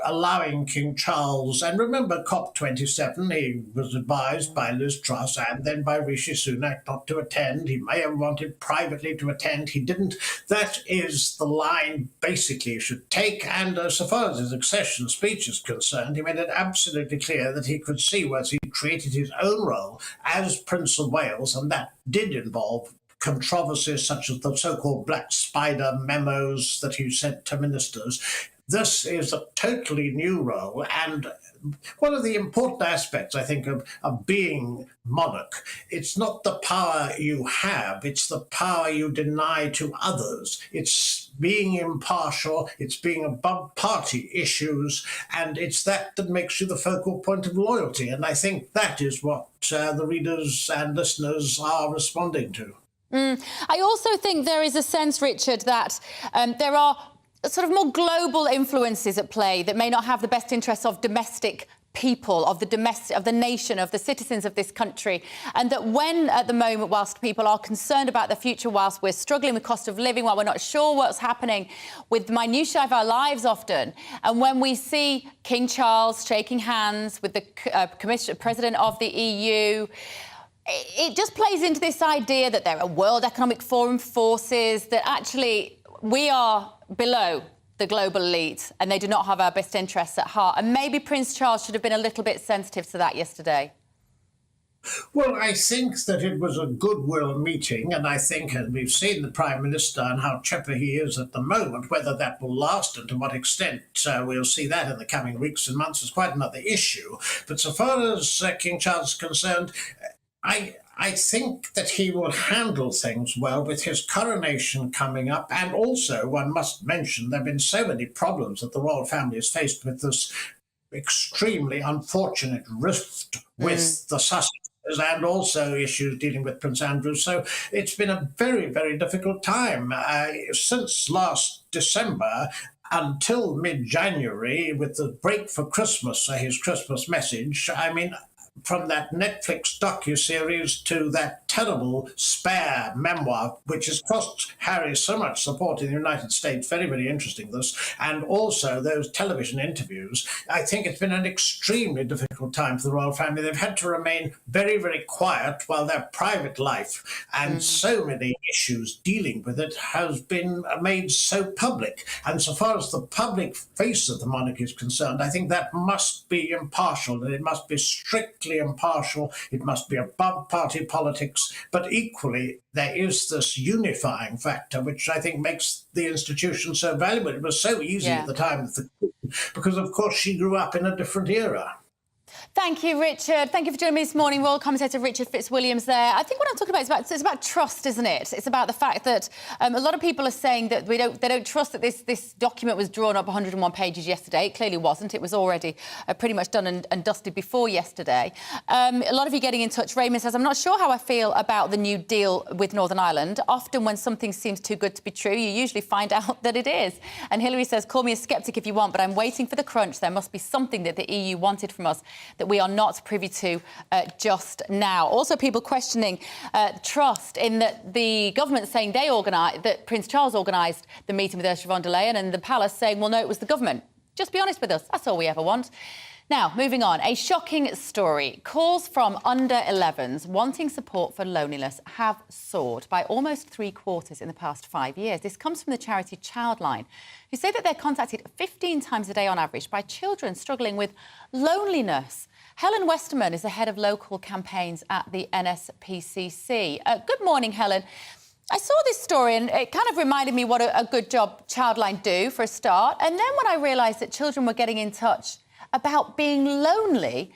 allowing King Charles, and remember COP27, he was advised by Liz Truss and then by Rishi Sunak not to attend. He may have wanted privately to attend. He didn't. That is the line basically he should take. And so far as his accession speech is concerned, he made it absolutely clear that he could see once he created his own role as Prince of Wales, and that did involve controversies such as the so-called Black Spider memos that he sent to ministers. This is a totally new role, and one of the important aspects, I think, of being monarch, it's not the power you have, it's the power you deny to others. It's being impartial, it's being above party issues, and it's that makes you the focal point of loyalty. And I think that is what the readers and listeners are responding to. I also think there is a sense, Richard, that there are sort of more global influences at play that may not have the best interests of domestic people, of the nation, of the citizens of this country, and that when, at the moment, whilst people are concerned about the future, whilst we're struggling with cost of living, while we're not sure what's happening with the minutiae of our lives often, and when we see King Charles shaking hands with the President of the EU, it just plays into this idea that there are World Economic Forum forces, that actually we are below the global elite and they do not have our best interests at heart. And maybe Prince Charles should have been a little bit sensitive to that yesterday. Well, I think that it was a goodwill meeting, and I think, and we've seen the Prime Minister and how chipper he is at the moment, whether that will last and to what extent we'll see that in the coming weeks and months is quite another issue. But so far as King Charles is concerned, I think that he will handle things well with his coronation coming up. And also, one must mention, there have been so many problems that the royal family has faced with this extremely unfortunate rift with the Sussexes, and also issues dealing with Prince Andrew. So it's been a very, very difficult time. Since last December until mid-January, with the break for Christmas, his Christmas message, I mean, from that Netflix docu-series to that terrible Spare memoir, which has cost Harry so much support in the United States, very, very interesting this, and also those television interviews, I think it's been an extremely difficult time for the royal family. They've had to remain very, very quiet while their private life and so many issues dealing with it has been made so public. And so far as the public face of the monarchy is concerned, I think that must be impartial, and it must be strictly impartial, it must be above party politics, but equally there is this unifying factor which I think makes the institution so valuable. It was so easy at the time of the Queen, because of course she grew up in a different era. Thank you, Richard. Thank you for joining me this morning. Royal commentator Richard Fitzwilliams there. I think what I'm talking about is about trust, isn't it? It's about the fact that a lot of people are saying that they don't trust that this document was drawn up 101 pages yesterday. It clearly wasn't. It was already pretty much done and dusted before yesterday. A lot of you getting in touch. Raymond says, I'm not sure how I feel about the new deal with Northern Ireland. Often when something seems too good to be true, you usually find out that it is. And Hilary says, call me a sceptic if you want, but I'm waiting for the crunch. There must be something that the EU wanted from us that we are not privy to just now. Also, people questioning trust in that the government saying that Prince Charles organised the meeting with Ursula von der Leyen, and the palace saying, well, no, it was the government. Just be honest with us. That's all we ever want. Now, moving on, a shocking story. Calls from under-11s wanting support for loneliness have soared by almost 3/4 in the past 5 years. This comes from the charity Childline, who say that they're contacted 15 times a day on average by children struggling with loneliness. Helen Westerman is the head of local campaigns at the NSPCC. Good morning, Helen. I saw this story and it kind of reminded me what a good job Childline do for a start. And then when I realised that children were getting in touch about being lonely,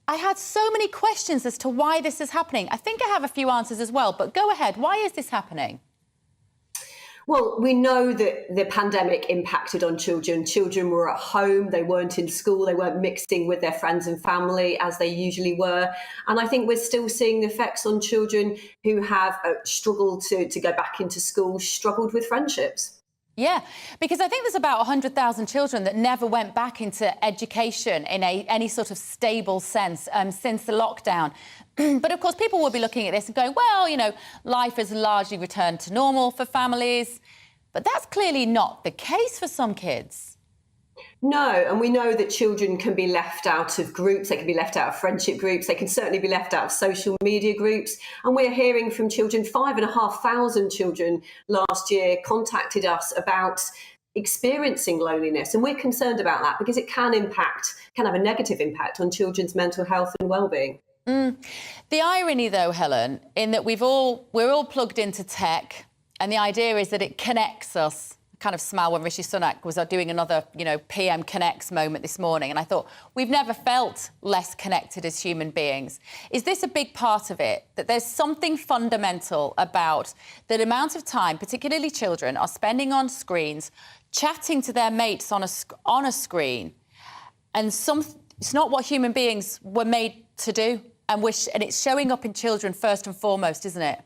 I had so many questions as to why this is happening. I think I have a few answers as well, but go ahead. Why is this happening? Well, we know that the pandemic impacted on children. Children were at home, they weren't in school, they weren't mixing with their friends and family as they usually were. And I think we're still seeing the effects on children who have struggled to go back into school, struggled with friendships. Yeah, because I think there's about 100,000 children that never went back into education in any sort of stable sense since the lockdown. But, of course, people will be looking at this and going, well, you know, life has largely returned to normal for families. But that's clearly not the case for some kids. No, and we know that children can be left out of groups, they can be left out of friendship groups, they can certainly be left out of social media groups. And we're hearing from children, 5,500 children last year contacted us about experiencing loneliness. And we're concerned about that because it can have a negative impact on children's mental health and well-being. The irony, though, Helen, in that we're all plugged into tech, and the idea is that it connects us. Kind of smile when Rishi Sunak was doing another, PM Connects moment this morning, and I thought we've never felt less connected as human beings. Is this a big part of it? That there's something fundamental about the amount of time, particularly children, are spending on screens, chatting to their mates on a screen, and it's not what human beings were made to do, and it's showing up in children first and foremost, isn't it?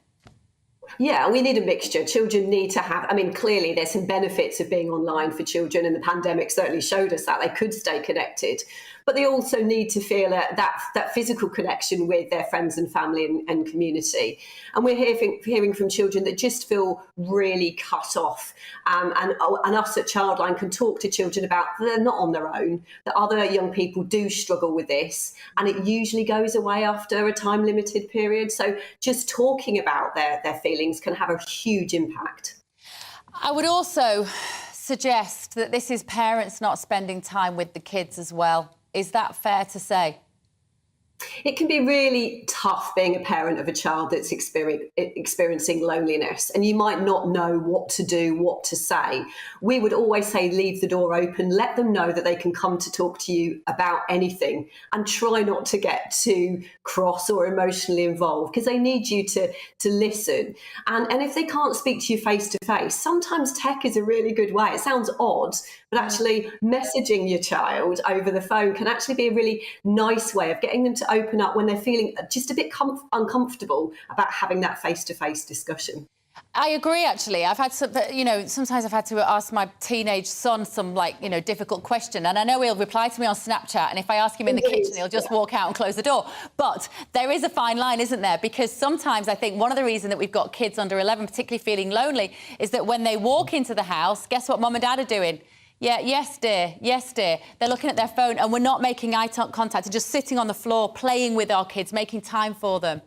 Yeah, we need a mixture. Children need to have, clearly there's some benefits of being online for children, and the pandemic certainly showed us that they could stay connected. But they also need to feel that physical connection with their friends and family and community. And we're hearing from children that just feel really cut off. And us at Childline can talk to children about they're not on their own, that other young people do struggle with this. And it usually goes away after a time-limited period. So just talking about their feelings can have a huge impact. I would also suggest that this is parents not spending time with the kids as well. Is that fair to say? It can be really tough being a parent of a child that's experiencing loneliness, and you might not know what to do, what to say. We would always say leave the door open, let them know that they can come to talk to you about anything, and try not to get too cross or emotionally involved because they need you to listen. And if they can't speak to you face to face, sometimes tech is a really good way. It sounds odd, but actually messaging your child over the phone can actually be a really nice way of getting them to open up when they're feeling just a bit uncomfortable about having that face-to-face discussion. I agree, actually. I've had some, sometimes I've had to ask my teenage son some, difficult question. And I know he'll reply to me on Snapchat. And if I ask him in the kitchen, he'll just walk out and close the door. But there is a fine line, isn't there? Because sometimes I think one of the reasons that we've got kids under 11 particularly feeling lonely is that when they walk into the house, guess what mum and dad are doing? Yeah, yes, dear. Yes, dear. They're looking at their phone and we're not making eye contact and just sitting on the floor, playing with our kids, making time for them.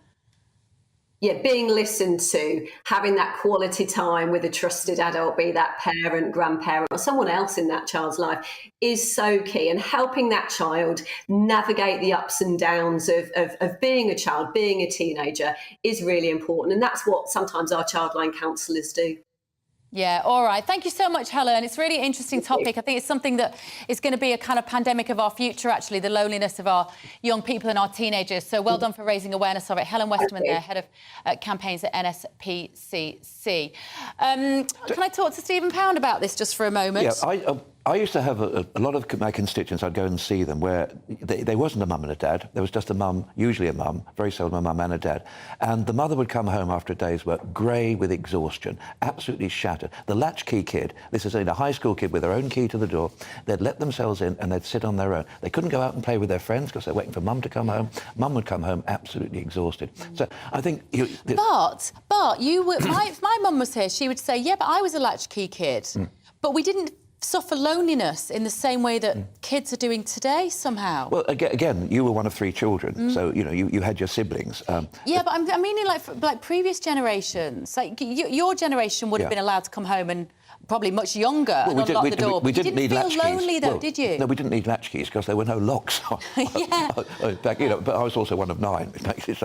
Yeah, being listened to, having that quality time with a trusted adult, be that parent, grandparent, or someone else in that child's life, is so key. And helping that child navigate the ups and downs of being a child, being a teenager, is really important. And that's what sometimes our Childline counsellors do. Yeah, all right. Thank you so much, Helen. It's a really interesting topic. I think it's something that is going to be a kind of pandemic of our future, actually, the loneliness of our young people and our teenagers. So well done for raising awareness of it. Helen Westerman there, Head of Campaigns at NSPCC. Can I talk to Stephen Pound about this just for a moment? Yeah, I used to have a lot of my constituents, I'd go and see them, where there wasn't a mum and a dad. There was just a mum, usually a mum, very seldom a mum and a dad. And the mother would come home after a day's work, grey with exhaustion, absolutely shattered. The latchkey kid, this is a high school kid with their own key to the door, they'd let themselves in and they'd sit on their own. They couldn't go out and play with their friends because they're waiting for mum to come home. Mum would come home absolutely exhausted. So I think... But you were... if my mum was here, she would say, yeah, but I was a latchkey kid. But we didn't suffer loneliness in the same way that kids are doing today, somehow. Well, again, you were one of 3 children, so, you know, you had your siblings. Yeah, but I'm meaning like previous generations. Like, your generation would have been allowed to come home and probably much younger and unlock the door. We didn't need latchkeys. You didn't feel lonely, though, did you? No, we didn't need latchkeys because there were no locks. Yeah. Back, you know, but I was also one of 9.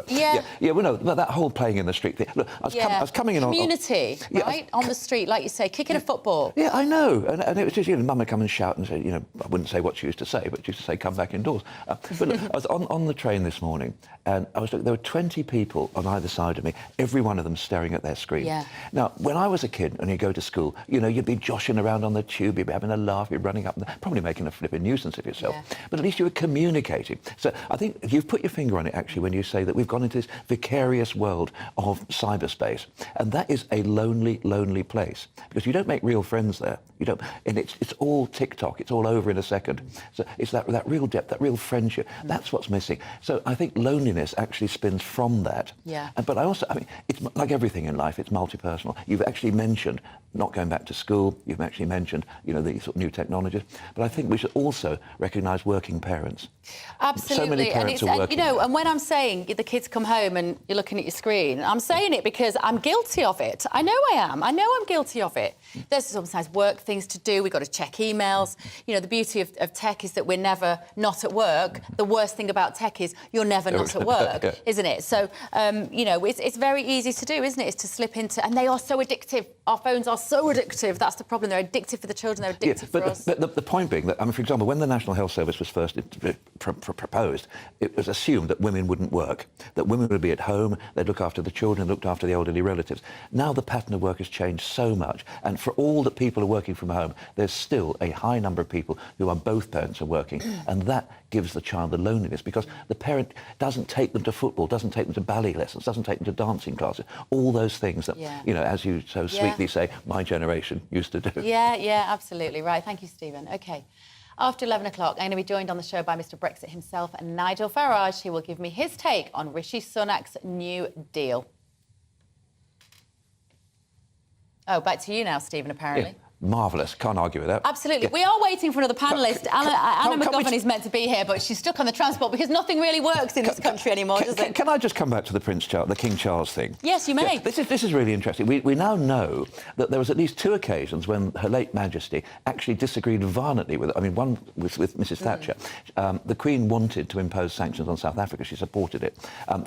Yeah. Well, no, that whole playing in the street thing. Look, I was coming in on... Community, right? On the street, like you say, kicking a football. Yeah, I know. And it was just, you know, Mum would come and shout and say, you know, I wouldn't say what she used to say, but she used to say, come back indoors. But look, I was on the train this morning and there were 20 people on either side of me, every one of them staring at their screen. Yeah. Now, when I was a kid and you go to school, you know, you'd be joshing around on the tube, you'd be having a laugh, you'd be running up, probably making a flipping nuisance of yourself. Yeah. But at least you were communicating. So I think you've put your finger on it, actually, when you say that we've gone into this vicarious world of cyberspace. And that is a lonely, lonely place because you don't make real friends there. You don't, and it's all TikTok. It's all over in a second. So it's that real depth, that real friendship. That's what's missing. So I think loneliness actually spins from that. Yeah. But I mean, it's like everything in life. It's multi-personal. You've actually mentioned not going back to school. You've actually mentioned, you know, the sort of new technologies. But I think we should also recognise working parents. Absolutely. So many parents are working. You know, and when I'm saying the kids come home and you're looking at your screen, I'm saying it because I'm guilty of it. I know I am. I know I'm guilty of it. There's sometimes work things to do. We've got to check emails. You know, the beauty of tech is that we're never not at work. The worst thing about tech is you're never not at work, yeah. Isn't it? So, you know, it's very easy to do, isn't it? It's to slip into... And they are so addictive. Our phones are so addictive. That's the problem. They're addictive for the children. They're addictive for us. But the point being that, I mean, for example, when the National Health Service was first proposed, it was assumed that women wouldn't work, that women would be at home, they'd look after the children, looked after the elderly relatives. Now the pattern of work has changed so much, and for all that people are working from home, there's still a high number of people who are both parents are working, and that gives the child the loneliness because the parent doesn't take them to football, doesn't take them to ballet lessons, doesn't take them to dancing classes, all those things that, you know, as you so sweetly say, my generation used to do. Yeah, absolutely right. Thank you, Stephen. OK. After 11 o'clock, I'm going to be joined on the show by Mr Brexit himself and Nigel Farage. He will give me his take on Rishi Sunak's new deal. Oh, back to you now, Stephen, apparently. Yeah. Marvellous. Can't argue with that. Absolutely. Yeah. We are waiting for another panellist. Anna McGovern is meant to be here, but she's stuck on the transport because nothing really works in this country anymore, does it? Can I just come back to the King Charles thing? Yes, you may. Yeah, this is really interesting. We now know that there was at least 2 occasions when Her late Majesty actually disagreed violently with... I mean, one with Mrs Thatcher. The Queen wanted to impose sanctions on South Africa. She supported it.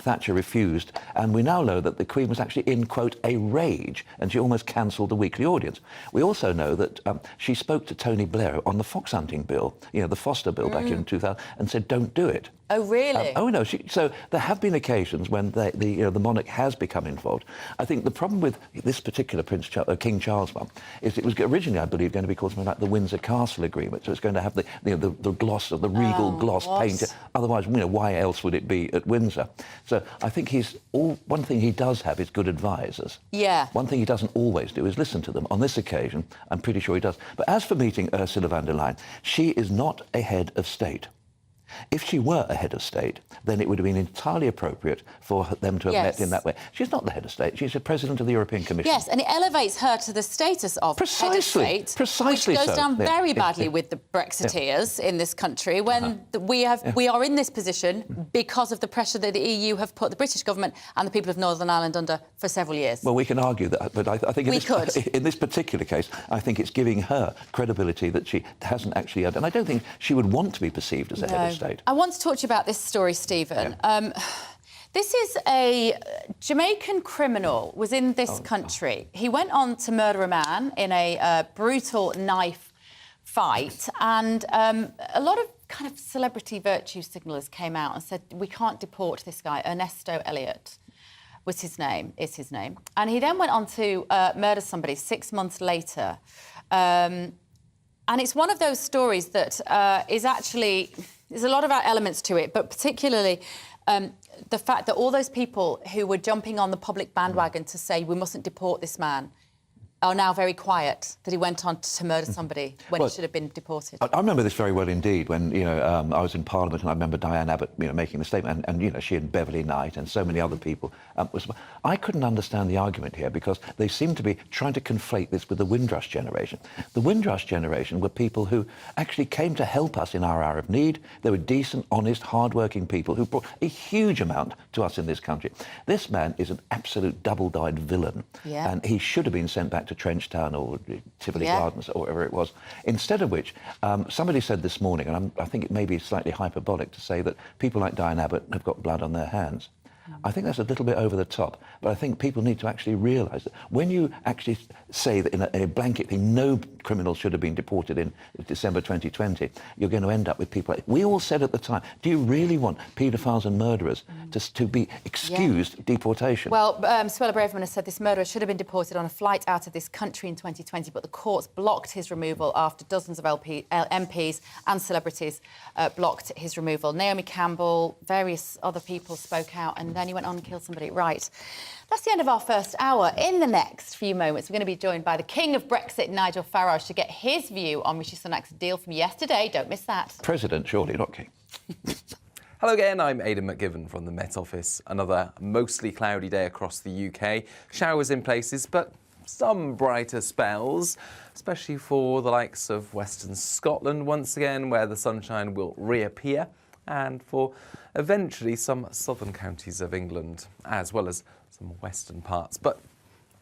Thatcher refused. And we now know that the Queen was actually in, quote, a rage, and she almost cancelled the weekly audience. We also know that she spoke to Tony Blair on the fox hunting bill, you know, the Foster bill back in 2000, and said, don't do it. Oh, really? Oh, no. So there have been occasions when the monarch has become involved. I think the problem with this particular King Charles one is it was originally, I believe, going to be called something like the Windsor Castle Agreement. So it's going to have the gloss of the regal gloss painted. Otherwise, you know, why else would it be at Windsor? So I think one thing he does have is good advisors. Yeah. One thing he doesn't always do is listen to them. On this occasion, I'm pretty sure he does. But as for meeting Ursula von der Leyen, she is not a head of state. If she were a head of state, then it would have been entirely appropriate for them to have met in that way. She's not the head of state. She's the president of the European Commission. Yes, and it elevates her to the status of head of state, precisely which goes down very badly yeah. with the Brexiteers in this country when we are in this position because of the pressure that the EU have put the British government and the people of Northern Ireland under for several years. Well, we can argue that, but I think in this particular case, I think it's giving her credibility that she hasn't actually had, and I don't think she would want to be perceived as a head of state. I want to talk to you about this story, Stephen. Yeah. This is a Jamaican criminal, was in this country. He went on to murder a man in a brutal knife fight, and a lot of kind of celebrity virtue signallers came out and said, we can't deport this guy. Ernesto Elliott is his name. And he then went on to murder somebody 6 months later. And it's one of those stories that is actually... There's a lot of elements to it, but particularly the fact that all those people who were jumping on the public bandwagon to say we mustn't deport this man are now very quiet that he went on to murder somebody when he should have been deported. I remember this very well indeed when, I was in Parliament and I remember Diane Abbott, making the statement and she and Beverley Knight and so many other people. I couldn't understand the argument here because they seem to be trying to conflate this with the Windrush generation. The Windrush generation were people who actually came to help us in our hour of need. They were decent, honest, hard-working people who brought a huge amount to us in this country. This man is an absolute double-dyed villain, and he should have been sent back to Trenchtown or Tivoli Gardens or wherever it was. Instead of which, somebody said this morning, and I think it may be slightly hyperbolic to say that people like Diane Abbott have got blood on their hands. I think that's a little bit over the top, but I think people need to actually realise that when you actually say that in a blanket thing, no criminal should have been deported in December 2020, you're going to end up with people like... We all said at the time, do you really want paedophiles and murderers to be excused deportation? Well, Suella Braverman has said this murderer should have been deported on a flight out of this country in 2020, but the courts blocked his removal after dozens of MPs and celebrities blocked his removal. Naomi Campbell, various other people spoke out, and then he went on and killed somebody. Right. That's the end of our first hour. In the next few moments, we're going to be joined by the king of Brexit, Nigel Farage, to get his view on Rishi Sunak's deal from yesterday. Don't miss that. President, surely, not king. Hello again, I'm Aidan McGivern from the Met Office. Another mostly cloudy day across the UK. Showers in places, but some brighter spells, especially for the likes of Western Scotland once again, where the sunshine will reappear, and for eventually some southern counties of England, as well as some western parts. But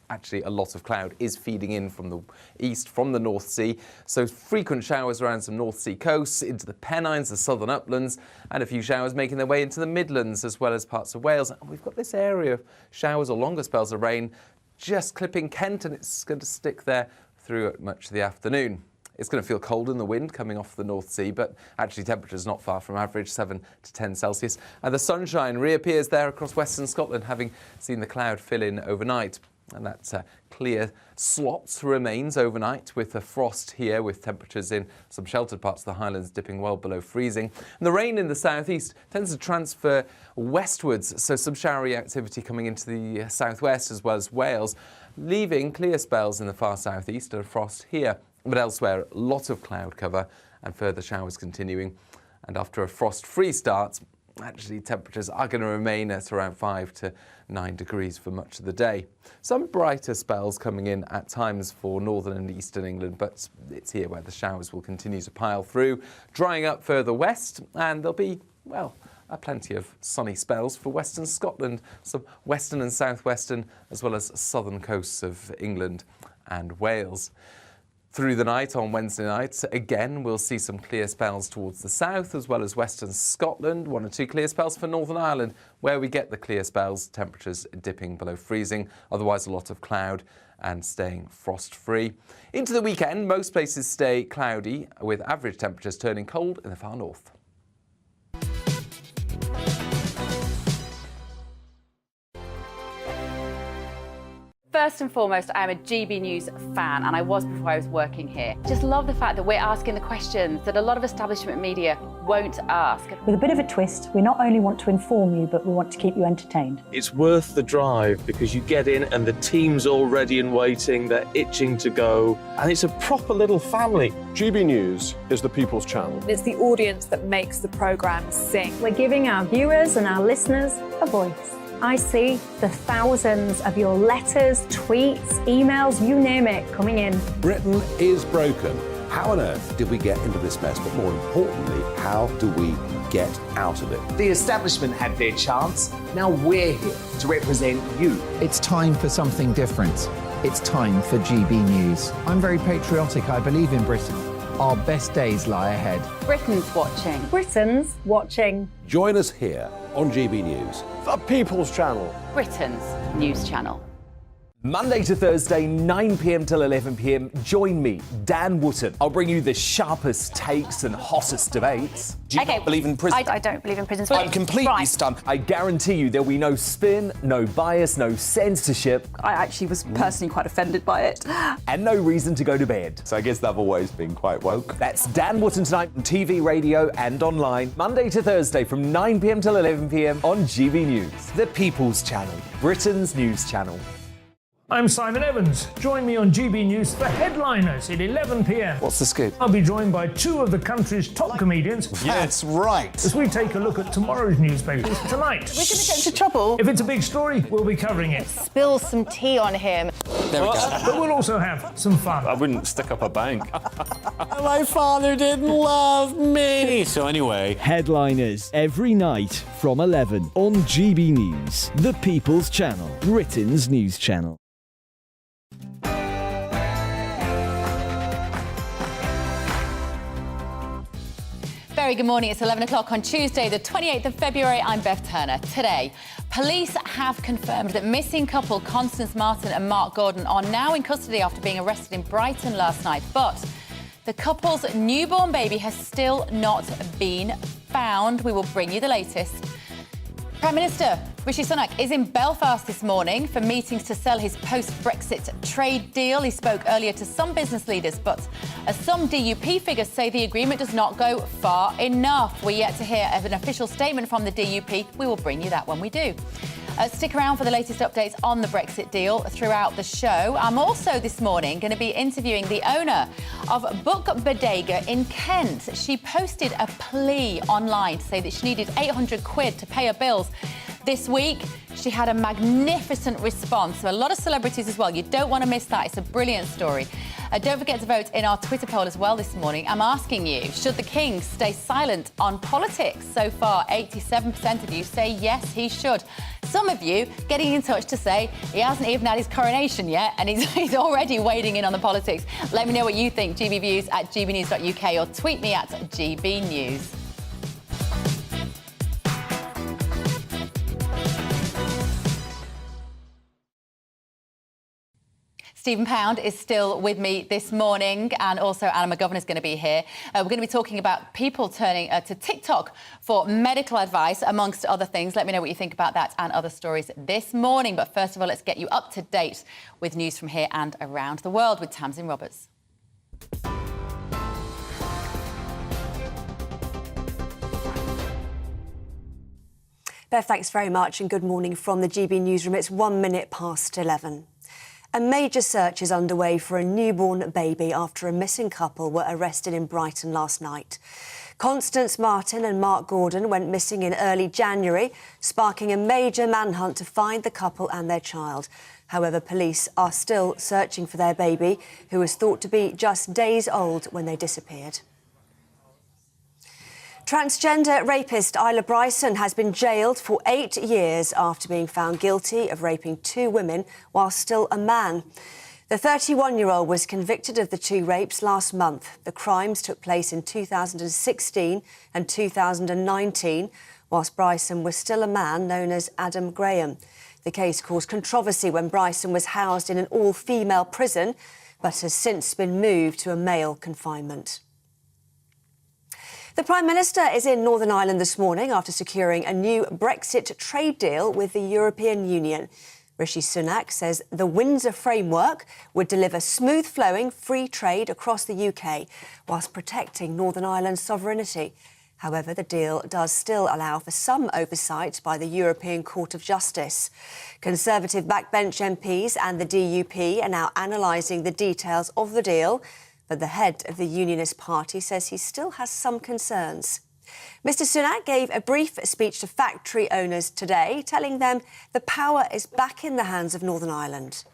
actually a lot of cloud is feeding in from the east, from the North Sea, so frequent showers around some North Sea coasts, into the Pennines, the southern uplands, and a few showers making their way into the Midlands, as well as parts of Wales. And we've got this area of showers or longer spells of rain just clipping Kent, and it's going to stick there through much of the afternoon. It's going to feel cold in the wind coming off the North Sea, but actually temperatures not far from average, 7 to 10 Celsius. And the sunshine reappears there across Western Scotland, having seen the cloud fill in overnight. And that clear slot remains overnight, with a frost here, with temperatures in some sheltered parts of the Highlands dipping well below freezing. And the rain in the southeast tends to transfer westwards, so some showery activity coming into the southwest as well as Wales, leaving clear spells in the far southeast and a frost here. But elsewhere, a lot of cloud cover and further showers continuing. And after a frost-free start, actually temperatures are going to remain at around 5 to 9 degrees for much of the day. Some brighter spells coming in at times for northern and eastern England, but it's here where the showers will continue to pile through, drying up further west, and there'll be, well, plenty of sunny spells for western Scotland, some western and southwestern, as well as southern coasts of England and Wales. Through the night on Wednesday night, again, we'll see some clear spells towards the south, as well as western Scotland. 1 or 2 clear spells for Northern Ireland, where we get the clear spells, temperatures dipping below freezing. Otherwise, a lot of cloud and staying frost-free. Into the weekend, most places stay cloudy, with average temperatures turning cold in the far north. First and foremost, I'm a GB News fan, and I was before I was working here. Just love the fact that we're asking the questions that a lot of establishment media won't ask. With a bit of a twist, we not only want to inform you, but we want to keep you entertained. It's worth the drive because you get in and the team's all ready and waiting, they're itching to go, and it's a proper little family. GB News is the people's channel. It's the audience that makes the programme sing. We're giving our viewers and our listeners a voice. I see the thousands of your letters, tweets, emails, you name it, coming in. Britain is broken. How on earth did we get into this mess? But more importantly, how do we get out of it? The establishment had their chance. Now we're here to represent you. It's time for something different. It's time for GB News. I'm very patriotic. I believe in Britain. Our best days lie ahead. Britain's watching. Britain's watching. Join us here on GB News. The People's Channel. Britain's news channel. Monday to Thursday, 9 p.m. till 11 p.m. Join me, Dan Wootton. I'll bring you the sharpest takes and hottest debates. Do you not believe in prison? I don't believe in prisons. I'm completely Right. stunned. I guarantee you there'll be no spin, no bias, no censorship. I actually was personally quite offended by it. And no reason to go to bed. So I guess they've always been quite woke. That's Dan Wootton tonight on TV, radio and online. Monday to Thursday from 9 p.m. till 11 p.m. on GB News. The People's Channel, Britain's news channel. I'm Simon Evans. Join me on GB News for Headliners at 11 p.m. What's the scoop? I'll be joined by two of the country's top comedians. That's right. As we take a look at tomorrow's newspapers tonight. We're going to get into trouble. If it's a big story, we'll be covering it. Spill some tea on him. There we go. But we'll also have some fun. I wouldn't stick up a bank. My father didn't love me. So anyway, Headliners every night from 11 on GB News, the People's Channel, Britain's news channel. Very good morning. It's 11 o'clock on Tuesday, the 28th of February. I'm Bev Turner. Today, police have confirmed that missing couple Constance Martin and Mark Gordon are now in custody after being arrested in Brighton last night. But the couple's newborn baby has still not been found. We will bring you the latest. Prime Minister Rishi Sunak is in Belfast this morning for meetings to sell his post-Brexit trade deal. He spoke earlier to some business leaders, but some DUP figures say the agreement does not go far enough. We're yet to hear an official statement from the DUP. We will bring you that when we do. Stick around for the latest updates on the Brexit deal throughout the show. I'm also this morning going to be interviewing the owner of Book Bodega in Kent. She posted a plea online to say that she needed 800 quid to pay her bills. This week, she had a magnificent response. So a lot of celebrities as well. You don't want to miss that. It's a brilliant story. Don't forget to vote in our Twitter poll as well this morning. I'm asking you, should the King stay silent on politics? So far, 87% of you say yes, he should. Some of you getting in touch to say he hasn't even had his coronation yet and he's already wading in on the politics. Let me know what you think. GBViews at gbnews.uk or tweet me at GBnews. Stephen Pound is still with me this morning, and also Anna McGovern is going to be here. We're going to be talking about people turning to TikTok for medical advice, amongst other things. Let me know what you think about that and other stories this morning. But first of all, let's get you up to date with news from here and around the world with Tamsin Roberts. Bev, thanks very much and good morning from the GB newsroom. It's 1 minute past 11. A major search is underway for a newborn baby after a missing couple were arrested in Brighton last night. Constance Martin and Mark Gordon went missing in early January, sparking a major manhunt to find the couple and their child. However, police are still searching for their baby, who was thought to be just days old when they disappeared. Transgender rapist Isla Bryson has been jailed for 8 years after being found guilty of raping 2 women while still a man. The 31-year-old was convicted of the 2 rapes last month. The crimes took place in 2016 and 2019, whilst Bryson was still a man known as Adam Graham. The case caused controversy when Bryson was housed in an all-female prison, but has since been moved to a male confinement. The Prime Minister is in Northern Ireland this morning after securing a new Brexit trade deal with the European Union. Rishi Sunak says the Windsor framework would deliver smooth-flowing free trade across the UK whilst protecting Northern Ireland's sovereignty. However, the deal does still allow for some oversight by the European Court of Justice. Conservative backbench MPs and the DUP are now analysing the details of the deal, but the head of the Unionist Party says he still has some concerns. Mr Sunak gave a brief speech to factory owners today, telling them the power is back in the hands of Northern Ireland.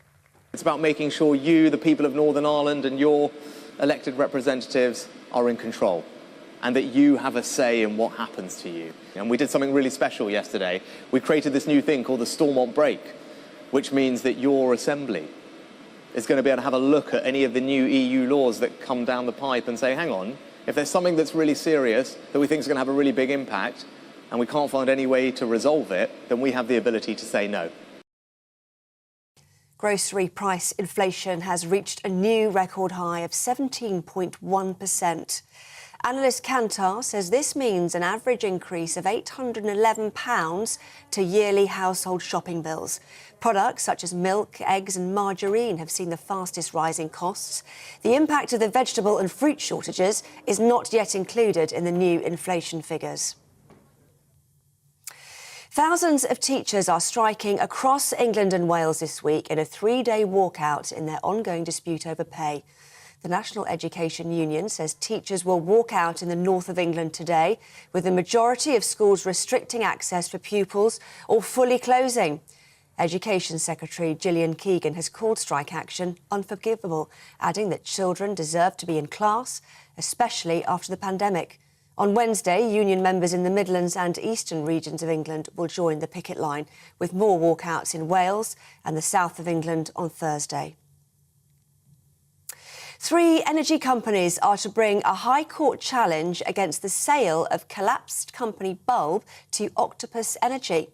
It's about making sure you, the people of Northern Ireland, and your elected representatives are in control, and that you have a say in what happens to you. And we did something really special yesterday. We created this new thing called the Stormont Break, which means that your assembly is going to be able to have a look at any of the new EU laws that come down the pipe and say, hang on, if there's something that's really serious that we think is going to have a really big impact and we can't find any way to resolve it, then we have the ability to say no. Grocery price inflation has reached a new record high of 17.1%. Analyst Kantar says this means an average increase of £811 to yearly household shopping bills. Products such as milk, eggs and margarine have seen the fastest rising costs. The impact of the vegetable and fruit shortages is not yet included in the new inflation figures. Thousands of teachers are striking across England and Wales this week in a 3-day walkout in their ongoing dispute over pay. The National Education Union says teachers will walk out in the north of England today, with the majority of schools restricting access for pupils or fully closing. Education Secretary Gillian Keegan has called strike action unforgivable, adding that children deserve to be in class, especially after the pandemic. On Wednesday, union members in the Midlands and eastern regions of England will join the picket line, with more walkouts in Wales and the south of England on Thursday. 3 energy companies are to bring a High Court challenge against the sale of collapsed company Bulb to Octopus Energy.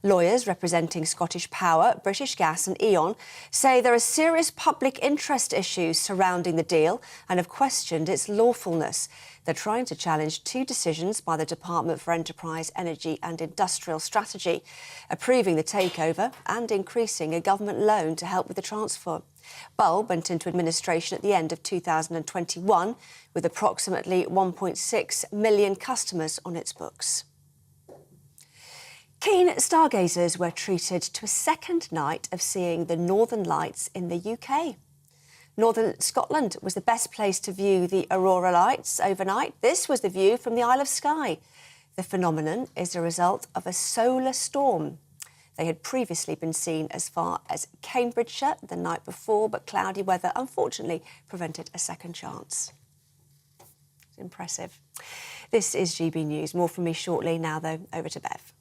Lawyers representing Scottish Power, British Gas and E.ON say there are serious public interest issues surrounding the deal and have questioned its lawfulness. They're trying to challenge 2 decisions by the Department for Enterprise, Energy and Industrial Strategy, approving the takeover and increasing a government loan to help with the transfer. Bulb went into administration at the end of 2021 with approximately 1.6 million customers on its books. Keen stargazers were treated to a second night of seeing the Northern Lights in the UK. Northern Scotland was the best place to view the aurora lights overnight. This was the view from the Isle of Skye. The phenomenon is a result of a solar storm. They had previously been seen as far as Cambridgeshire the night before, but cloudy weather unfortunately prevented a second chance. It's impressive. This is GB News. More from me shortly. Now, though, over to Bev.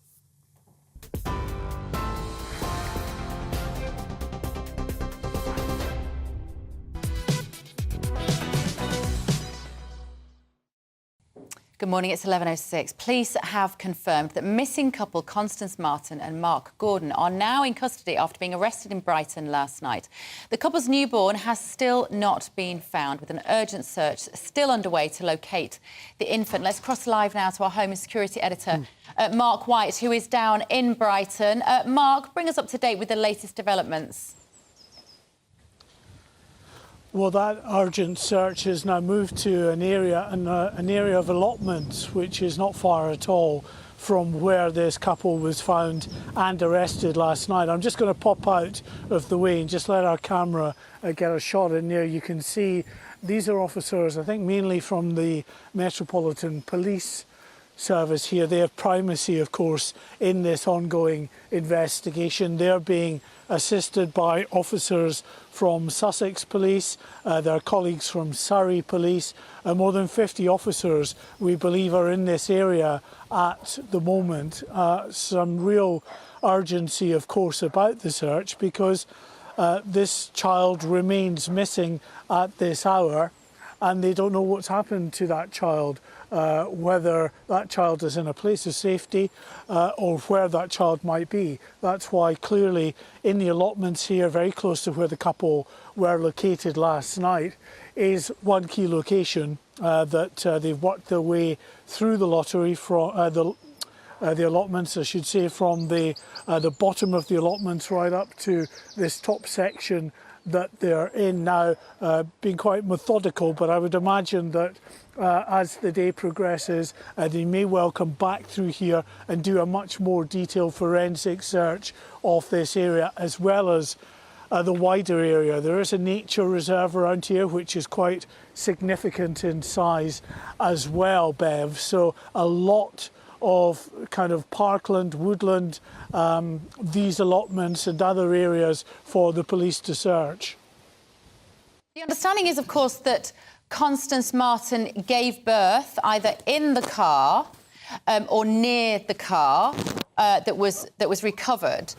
Good morning, it's 11:06. Police have confirmed that missing couple Constance Martin and Mark Gordon are now in custody after being arrested in Brighton last night. The couple's newborn has still not been found, with an urgent search still underway to locate the infant. Let's cross live now to our Home and Security Editor, Mark White, who is down in Brighton. Mark, bring us up to date with the latest developments. Well, that urgent search has now moved to an area of allotments, which is not far at all from where this couple was found and arrested last night. I'm just going to pop out of the way and just let our camera get a shot in there. You can see these are officers, I think mainly from the Metropolitan Police Service here. They have primacy, of course, in this ongoing investigation. They're being assisted by officers from Sussex Police, their colleagues from Surrey Police, and more than 50 officers, we believe, are in this area at the moment. Some real urgency, of course, about the search because this child remains missing at this hour and they don't know what's happened to that child. Whether that child is in a place of safety or where that child might be. That's why clearly in the allotments here, very close to where the couple were located last night, is one key location that they've worked their way through the lottery from the allotments, I should say, from the bottom of the allotments right up to this top section that they're in now, being quite methodical, but I would imagine that as the day progresses, they may well come back through here and do a much more detailed forensic search of this area, as well as the wider area. There is a nature reserve around here, which is quite significant in size as well, Bev. So a lot of kind of parkland, woodland, these allotments and other areas for the police to search. The understanding is, of course, that Constance Martin gave birth either in the car or near the car that was recovered.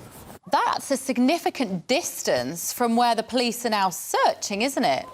That's a significant distance from where the police are now searching, isn't it?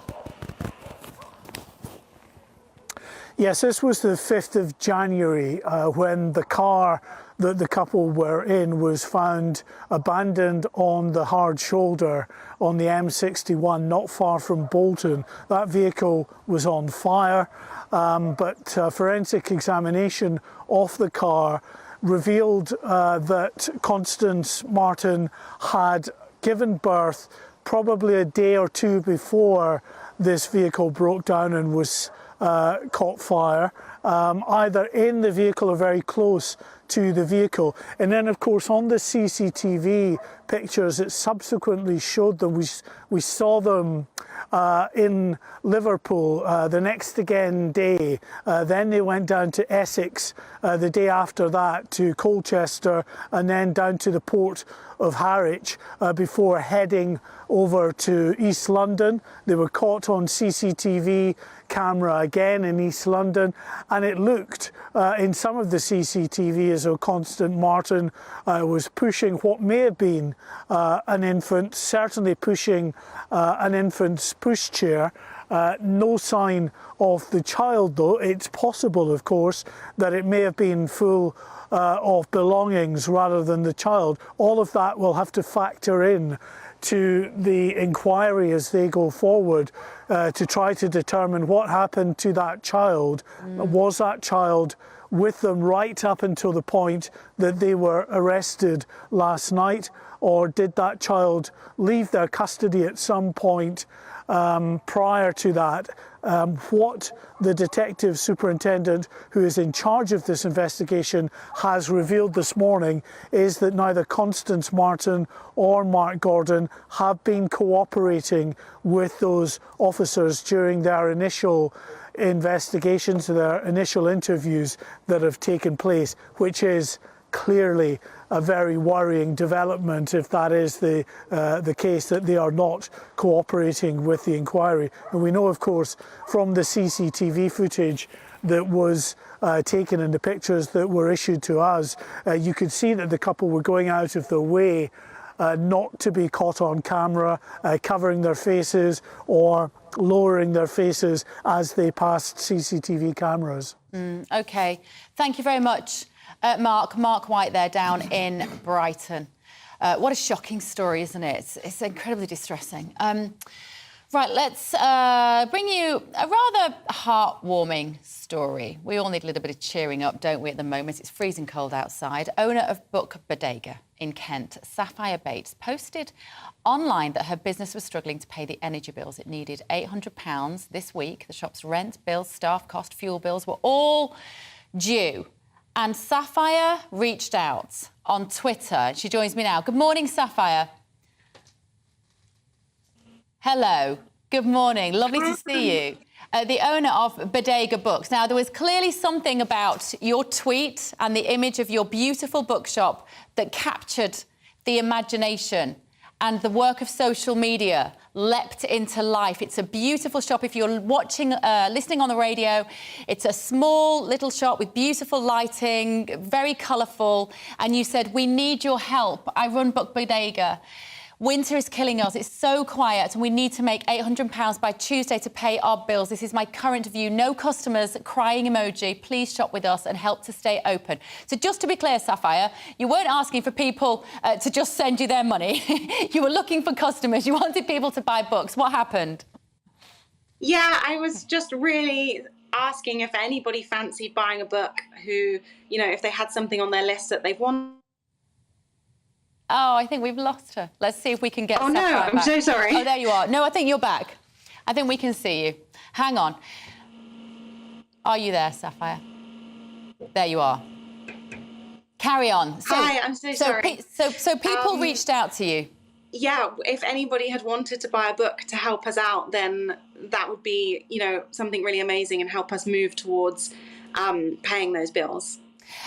Yes, this was the 5th of January when the car that the couple were in was found abandoned on the hard shoulder on the M61, not far from Bolton. That vehicle was on fire, but forensic examination of the car revealed that Constance Martin had given birth probably a day or two before this vehicle broke down and was caught fire, either in the vehicle or very close to the vehicle. And then, of course, on the CCTV pictures that subsequently showed them, we saw them in Liverpool the next again day. Then they went down to Essex the day after that, to Colchester, and then down to the port of Harwich before heading over to East London. They were caught on CCTV camera again in East London, and it looked in some of the CCTV as though Constance Martin was pushing what may have been an infant, certainly pushing an infant's pushchair. No sign of the child, though. It's possible, of course, that it may have been full of belongings rather than the child. All of that will have to factor in to the inquiry as they go forward to try to determine what happened to that child. Was that child with them right up until the point that they were arrested last night, or did that child leave their custody at some point prior to that? What the detective superintendent who is in charge of this investigation has revealed this morning is that neither Constance Martin or Mark Gordon have been cooperating with those officers during their initial investigations, their initial interviews that have taken place, which is clearly a very worrying development if that is the case, that they are not cooperating with the inquiry. And we know, of course, from the CCTV footage that was taken and the pictures that were issued to us, you could see that the couple were going out of their way not to be caught on camera, covering their faces or lowering their faces as they passed CCTV cameras. OK. Thank you very much, Mark White there down in Brighton. What a shocking story, isn't it? It's incredibly distressing. Right, let's bring you a rather heartwarming story. We all need a little bit of cheering up, don't we, at the moment? It's freezing cold outside. Owner of Book Bodega in Kent, Sapphire Bates, posted online that her business was struggling to pay the energy bills. It needed £800 this week. The shop's rent, bills, staff cost, fuel bills were all due. And Sapphire reached out on Twitter. She joins me now. Good morning, Sapphire. Hello. Good morning. Lovely to see you. The owner of Bodega Books. Now, there was clearly something about your tweet and the image of your beautiful bookshop that captured the imagination, and the work of social media leapt into life. It's a beautiful shop. If you're watching, listening on the radio, it's a small little shop with beautiful lighting, very colourful. And you said, we need your help. I run Book Bodega. Winter is killing us. It's so quiet, and we need to make £800 by Tuesday to pay our bills. This is my current view. No customers, crying emoji. Please shop with us and help to stay open. So just to be clear, Sapphire, you weren't asking for people to just send you their money. You were looking for customers. You wanted people to buy books. What happened? Yeah, I was just really asking if anybody fancied buying a book who, you know, if they had something on their list that they've wanted. Oh, I think we've lost her. Let's see if we can get Sapphire back. Oh, no, I'm so sorry. Oh, there you are. No, I think you're back. I think we can see you. Hang on. Are you there, Sapphire? There you are. Carry on. So, Hi, I'm so sorry. So people reached out to you? Yeah, if anybody had wanted to buy a book to help us out, then that would be, you know, something really amazing and help us move towards paying those bills.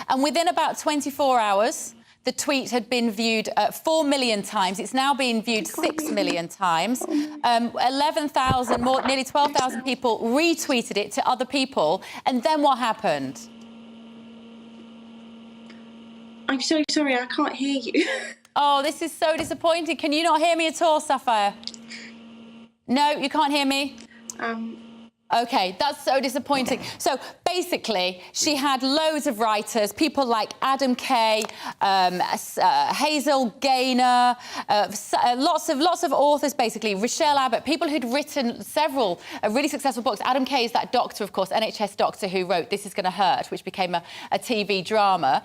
And within about 24 hours... the tweet had been viewed 4 million times. It's now been viewed 6 million times. 11,000 more, nearly 12,000 people retweeted it to other people. And then what happened? I'm so sorry, I can't hear you. Oh, this is so disappointing. Can you not hear me at all, Sapphire? No, you can't hear me? OK, that's so disappointing. So basically, she had loads of writers, people like Adam Kay, Hazel Gaynor, lots of authors, basically, Rochelle Abbott, people who'd written several really successful books. Adam Kay is that doctor, of course, NHS doctor who wrote This Is Gonna Hurt, which became a TV drama.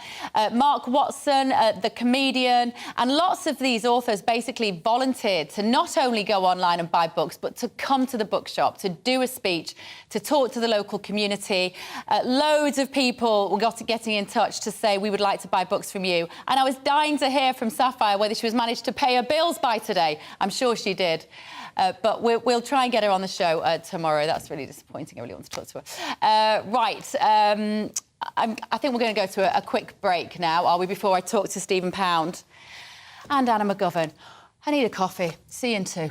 Mark Watson, the comedian, and lots of these authors basically volunteered to not only go online and buy books, but to come to the bookshop, to do a speech, to talk to the local community. Loads of people were getting in touch to say, we would like to buy books from you. And I was dying to hear from Sapphire whether she was managed to pay her bills by today. I'm sure she did. But we'll try and get her on the show tomorrow. That's really disappointing. I really want to talk to her. Right. I think we're going to go to a quick break now, are we, before I talk to Stephen Pound and Anna McGovern. I need a coffee. See you in 2.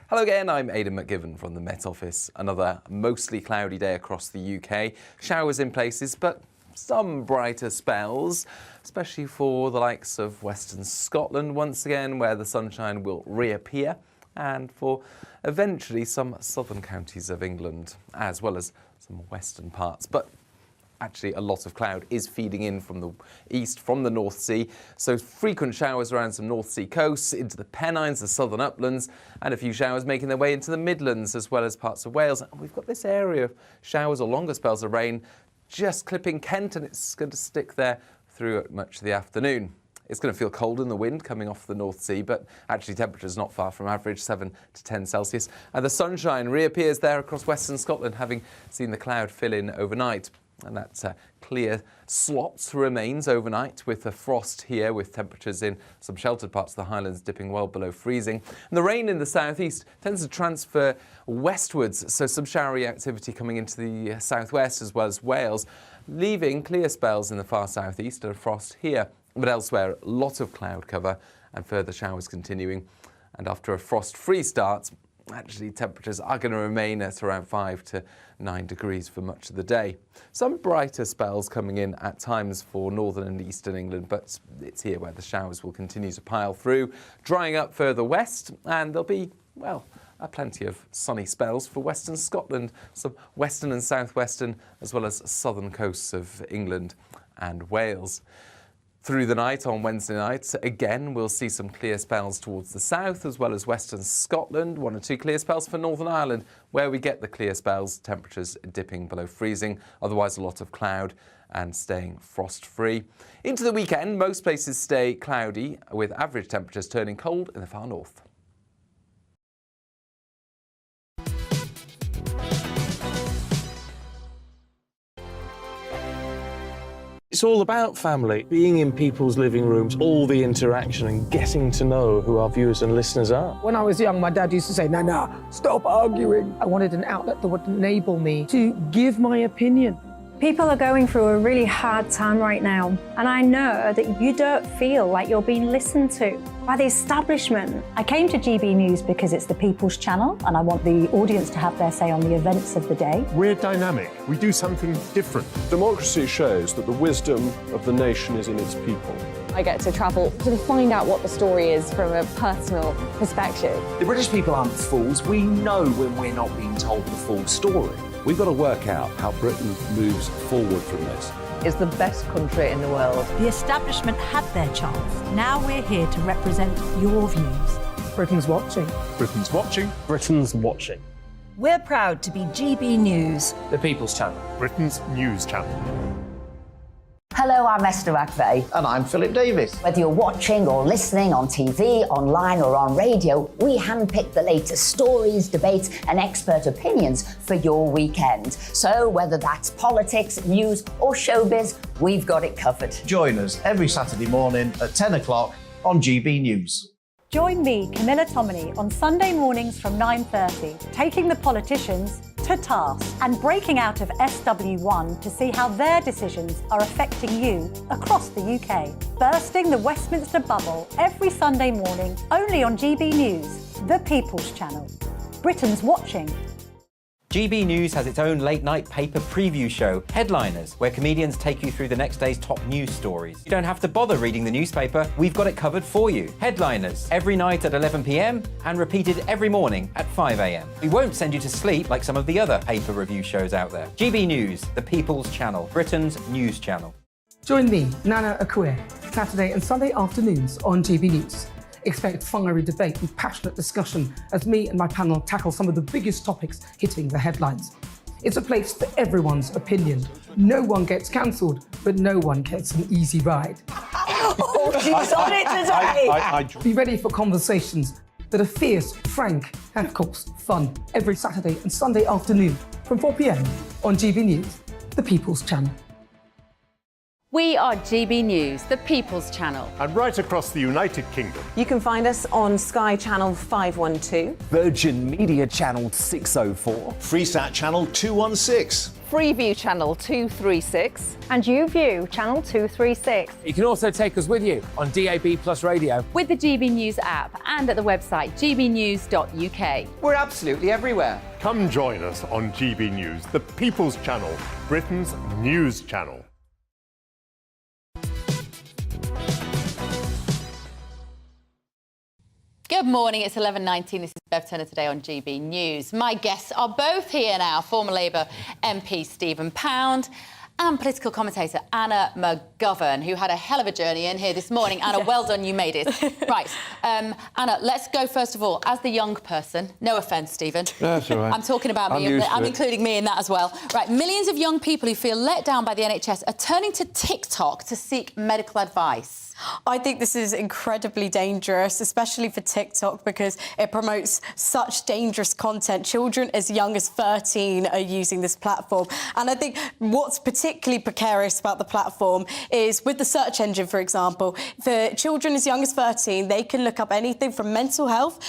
Hello again, I'm Aidan McGivern from the Met Office. Another mostly cloudy day across the UK. Showers in places, but some brighter spells, especially for the likes of Western Scotland once again, where the sunshine will reappear, and for eventually some southern counties of England, as well as some western parts. But actually, a lot of cloud is feeding in from the east, from the North Sea. So frequent showers around some North Sea coasts, into the Pennines, the southern uplands, and a few showers making their way into the Midlands, as well as parts of Wales. And we've got this area of showers or longer spells of rain just clipping Kent, and it's going to stick there through much of the afternoon. It's going to feel cold in the wind coming off the North Sea, but actually temperatures not far from average, 7 to 10 Celsius. And the sunshine reappears there across Western Scotland, having seen the cloud fill in overnight. And that clear slots remains overnight, with a frost here, with temperatures in some sheltered parts of the Highlands dipping well below freezing. And the rain in the southeast tends to transfer westwards, so some showery activity coming into the southwest as well as Wales, leaving clear spells in the far southeast and a frost here. But elsewhere, a lot of cloud cover and further showers continuing. And after a frost-free start, actually temperatures are going to remain at around 5 to 9 degrees for much of the day. Some brighter spells coming in at times for northern and eastern England, but it's here where the showers will continue to pile through, drying up further west, and there'll be, well, plenty of sunny spells for western Scotland, some western and southwestern, as well as southern coasts of England and Wales. Through the night on Wednesday night, again, we'll see some clear spells towards the south, as well as western Scotland. 1 or 2 clear spells for Northern Ireland, where we get the clear spells, temperatures dipping below freezing. Otherwise, a lot of cloud and staying frost-free. Into the weekend, most places stay cloudy, with average temperatures turning cold in the far north. It's all about family, being in people's living rooms, all the interaction and getting to know who our viewers and listeners are. When I was young, my dad used to say, "No, stop arguing." I wanted an outlet that would enable me to give my opinion. People are going through a really hard time right now, and I know that you don't feel like you're being listened to by the establishment. I came to GB News because it's the People's Channel, and I want the audience to have their say on the events of the day. We're dynamic. We do something different. Democracy shows that the wisdom of the nation is in its people. I get to travel to find out what the story is from a personal perspective. The British people aren't fools. We know when we're not being told the full story. We've got to work out how Britain moves forward from this. It's the best country in the world. The establishment had their chance. Now we're here to represent your views. Britain's watching. Britain's watching. Britain's watching. We're proud to be GB News. The People's Channel. Britain's news channel. Hello, I'm Esther McVeigh. And I'm Philip Davis. Whether you're watching or listening on TV, online or on radio, we handpick the latest stories, debates and expert opinions for your weekend. So whether that's politics, news or showbiz, we've got it covered. Join us every Saturday morning at 10 o'clock on GB News. Join me, Camilla Tominey, on Sunday mornings from 9:30, taking the politicians to task and breaking out of SW1 to see how their decisions are affecting you across the UK. Bursting the Westminster bubble every Sunday morning, only on GB News, the People's Channel. Britain's watching. GB News has its own late-night paper preview show, Headliners, where comedians take you through the next day's top news stories. You don't have to bother reading the newspaper, we've got it covered for you. Headliners, every night at 11 p.m. and repeated every morning at 5 a.m. We won't send you to sleep like some of the other paper review shows out there. GB News, the People's Channel, Britain's news channel. Join me, Nana Akue, Saturday and Sunday afternoons on GB News. Expect fiery debate and passionate discussion as me and my panel tackle some of the biggest topics hitting the headlines. It's a place for everyone's opinion. No one gets cancelled, but no one gets an easy ride. Oh, she's on it today! Be ready for conversations that are fierce, frank, and of course, fun. Every Saturday and Sunday afternoon from 4 p.m. on GB News, the People's Channel. We are GB News, the People's Channel. And right across the United Kingdom. You can find us on Sky Channel 512. Virgin Media Channel 604. Freesat Channel 216. Freeview Channel 236. And YouView Channel 236. You can also take us with you on DAB Plus Radio. With the GB News app and at the website gbnews.uk. We're absolutely everywhere. Come join us on GB News, the People's Channel, Britain's news channel. Good morning, it's 11:19. This is Bev Turner today on GB News. My guests are both here now, former Labour MP Stephen Pound and political commentator Anna McGovern, who had a hell of a journey in here this morning. Anna, well done, you made it. Right, Anna, let's go first of all, as the young person, no offence, Stephen. That's all right. I'm talking about me, I'm including me in that as well. Right, millions of young people who feel let down by the NHS are turning to TikTok to seek medical advice. I think this is incredibly dangerous, especially for TikTok, because it promotes such dangerous content. Children as young as 13 are using this platform. And I think what's particularly precarious about the platform is with the search engine, for example, for children as young as 13, they can look up anything from mental health.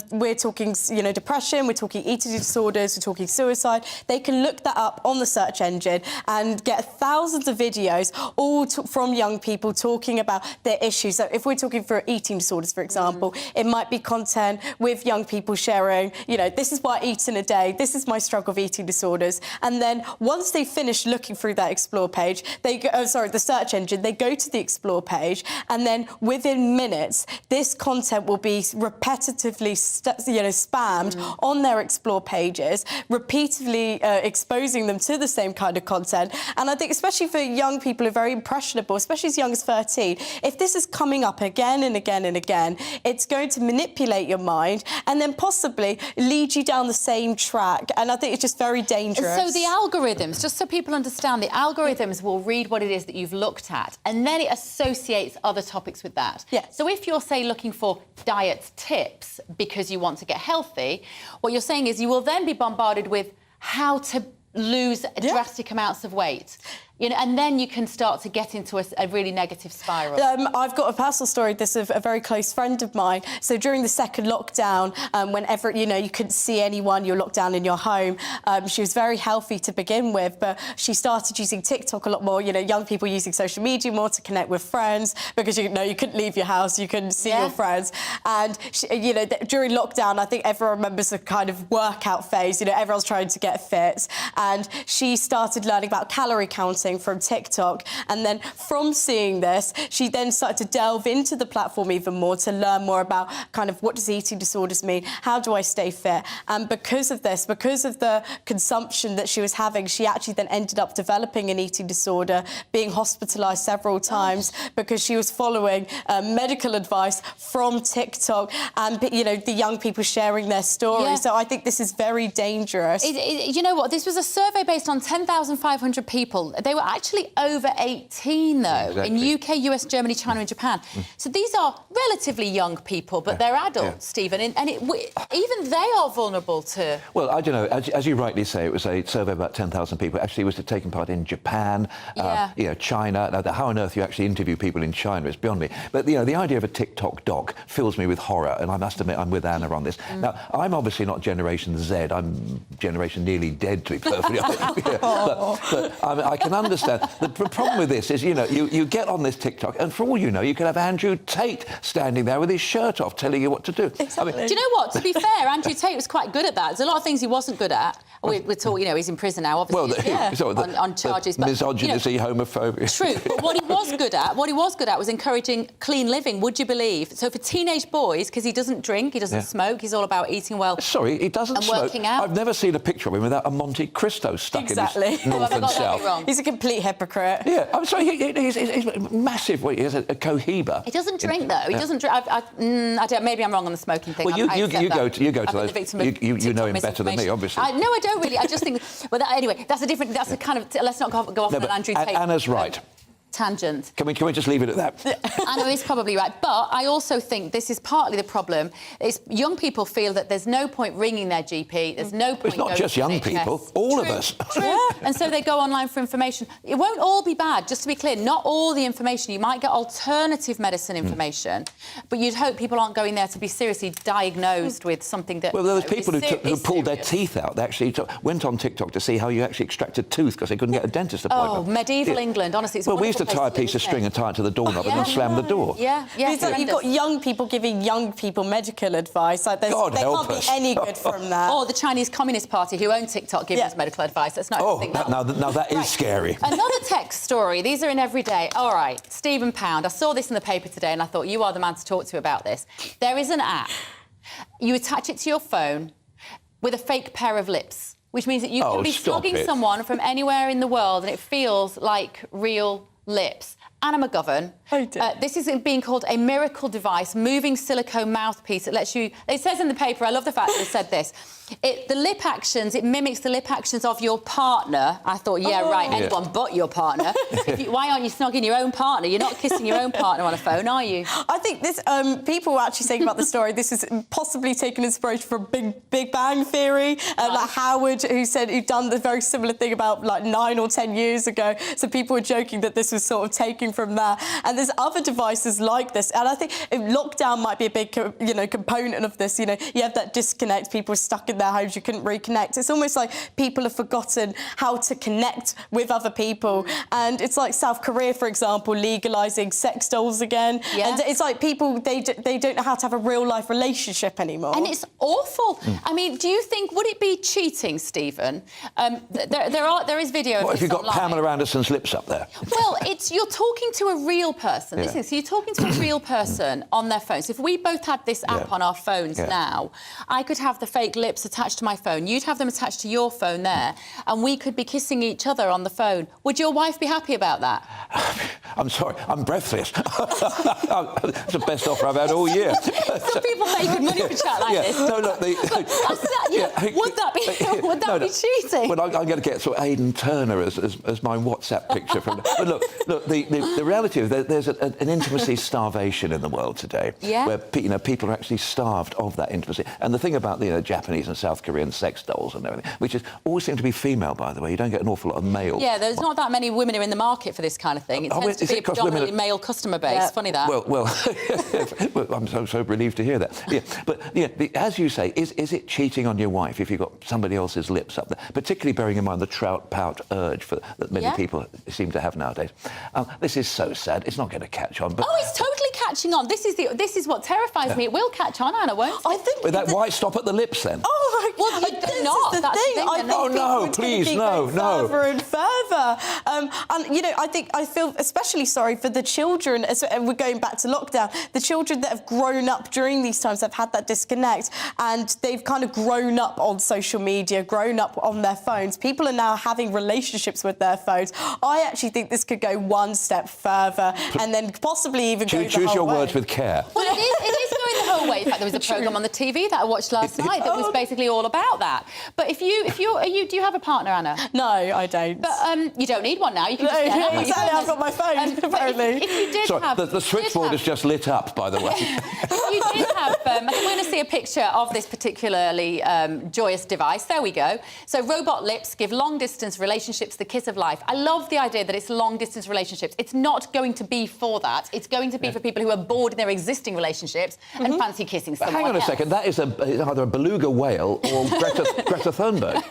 We're talking, depression, we're talking eating disorders, we're talking suicide. They can look that up on the search engine and get thousands of videos, all from young people talking about their issues. So if we're talking for eating disorders, for example, it might be content with young people sharing, this is what I eat in a day, this is my struggle of eating disorders. And then once they finish looking through that explore page, they go, the search engine, they go to the explore page, and then within minutes, this content will be repetitively, spammed on their explore pages, repeatedly exposing them to the same kind of content. And I think especially for young people who are very impressionable, especially as young as 13, if this is coming up again and again and again, it's going to manipulate your mind and then possibly lead you down the same track. And I think it's just very dangerous. So the algorithms, just so people understand, the algorithms will read what it is that you've looked at, and then it associates other topics with that. Yeah. So if you're, say, looking for diet tips because you want to get healthy, what you're saying is you will then be bombarded with how to lose drastic amounts of weight. And then you can start to get into a really negative spiral. I've got a personal story. This is a very close friend of mine. So during the second lockdown, whenever, you couldn't see anyone, you're locked down in your home, she was very healthy to begin with, but she started using TikTok a lot more, young people using social media more to connect with friends because, you couldn't leave your house, you couldn't see your friends. And, during lockdown, I think everyone remembers the kind of workout phase, everyone's trying to get fit. And she started learning about calorie counting from TikTok, and then from seeing this, she then started to delve into the platform even more to learn more about kind of what does eating disorders mean, how do I stay fit, and because of this, because of the consumption that she was having, she actually then ended up developing an eating disorder, being hospitalised several times because she was following medical advice from TikTok and the young people sharing their stories. So I think this is very dangerous. You know what, this was a survey based on 10,500 people. They were actually over 18, though, in UK, US, Germany, China and Japan. So these are relatively young people, but they're adults, Stephen, and even they are vulnerable to... Well, I don't know. As you rightly say, it was a survey of about 10,000 people. Actually, it was taking part in Japan, China. Now, how on earth you actually interview people in China is beyond me. But, the idea of a TikTok doc fills me with horror, and I must admit I'm with Anna on this. Now, I'm obviously not Generation Z. I'm Generation nearly dead, to be perfectly honest. But I can understand. The problem with this is, you get on this TikTok, and for all you know, you can have Andrew Tate standing there with his shirt off telling you what to do. Exactly. Do you know what? To be fair, Andrew Tate was quite good at that. There's a lot of things he wasn't good at. We're talking, you know, he's in prison now, obviously. On charges. But, misogyny, homophobia. True. But what he was good at was encouraging clean living, would you believe? So for teenage boys, because he doesn't drink, he doesn't smoke, he's all about eating well. Sorry, he doesn't smoke. Working out. I've never seen a picture of him without a Monte Cristo stuck in his north and south. He's a complete hypocrite. Yeah, I'm sorry, he's massive. He has a cohiba. He doesn't drink, though. He doesn't drink. I don't. Maybe I'm wrong on the smoking thing. Well, you go to those. You know him better than me, obviously. No, I don't really. I just think. Well, anyway, that's a kind of. Let's not go off on an Andrew Tate. Anna's right. Tangent. Can we just leave it at that? Anna is probably right, but I also think this is partly the problem. Is young people feel that there's no point ringing their GP. There's no point. It's not just young people. All of us. True. And so they go online for information. It won't all be bad. Just to be clear, not all the information. You might get alternative medicine information, but you'd hope people aren't going there to be seriously diagnosed with something that. Well, there was people who pulled their teeth out. They actually went on TikTok to see how you actually extract a tooth because they couldn't get a dentist appointment. Oh, medieval England. Honestly, it's we used to tie a piece of string and tie it to the doorknob and then slam the door. You've got young people giving young people medical advice. Like they can't be any good from that. Or the Chinese Communist Party, who own TikTok, giving us medical advice. That's not. Now that is scary. Another text story. These are in every day. All right, Stephen Pound. I saw this in the paper today, and I thought you are the man to talk to about this. There is an app. You attach it to your phone with a fake pair of lips, which means that you can be snogging someone from anywhere in the world, and it feels like real lips. Anna McGovern, this is being called a miracle device, moving silicone mouthpiece that lets you... It says in the paper, I love the fact that it said this, the lip actions, it mimics the lip actions of your partner. I thought, anyone but your partner. Why aren't you snogging your own partner? You're not kissing your own partner on a phone, are you? I think this... people were actually saying about the story, this is possibly taken inspiration from Big Bang Theory. Like Howard, who'd done the very similar thing about, 9 or 10 years ago. So people were joking that this was sort of taken from that. And there's other devices like this. And I think lockdown might be a big, component of this. You have that disconnect. People are stuck in their homes. You couldn't reconnect. It's almost like people have forgotten how to connect with other people. And it's like South Korea, for example, legalising sex dolls again. Yeah. And it's like people, they don't know how to have a real-life relationship anymore. And it's awful. I mean, do you think, would it be cheating, Stephen? There is video of What, this have you got online. Pamela Anderson's lips up there? Well, you're talking to a real person. Listen, so you're talking to a real person on their phone. So if we both had this app on our phones now, I could have the fake lips attached to my phone. You'd have them attached to your phone there, and we could be kissing each other on the phone. Would your wife be happy about that? I'm sorry, I'm breathless. It's the best offer I've had all year. Some people make good money for chat like this. No, look, would that be cheating? Well, I'm going to get sort of Aidan Turner as my WhatsApp picture from. But look, the reality is there's an intimacy starvation in the world today, where people are actually starved of that intimacy. And the thing about the Japanese and South Korean sex dolls and everything, which is always seem to be female, by the way. You don't get an awful lot of male. Yeah, there's not that many women who are in the market for this kind of thing. It tends to be a predominantly male customer base. Yeah. Funny that. Well, I'm so relieved to hear that. Yeah, but as you say, is it cheating on your wife if you've got somebody else's lips up there? Particularly bearing in mind the trout pout urge that many people seem to have nowadays. This is so sad. It's not going to catch on. But it's totally catching on. This is what terrifies me. It will catch on, Anna, won't it? I think with that white stop at the lips, then. Oh my God! Well, they're not. That's the thing. I think no, please, no. Further and further. And I feel especially sorry for the children. And we're going back to lockdown. The children that have grown up during these times have had that disconnect, and they've kind of grown up on social media, grown up on their phones. People are now having relationships with their phones. I actually think this could go one step further, and then possibly even go the whole way. Choose your words with care. Well, it is going the whole way. In fact, there was a programme on the TV that I watched last night that was basically all about that. But do you have a partner, Anna? No, I don't. But you don't need one now. You can just get out. Exactly, I've got my phone, apparently. If you did have... the switchboard is just lit up, by the way. If you did have... I think we're going to see a picture of this particularly joyous device. There we go. So robot lips give long-distance relationships the kiss of life. I love the idea that it's long-distance relationships. It's not going to be for that. It's going to be for people who are bored in their existing relationships and fancy kissing someone else. Hang on a second. That is either a beluga whale or Greta Thunberg.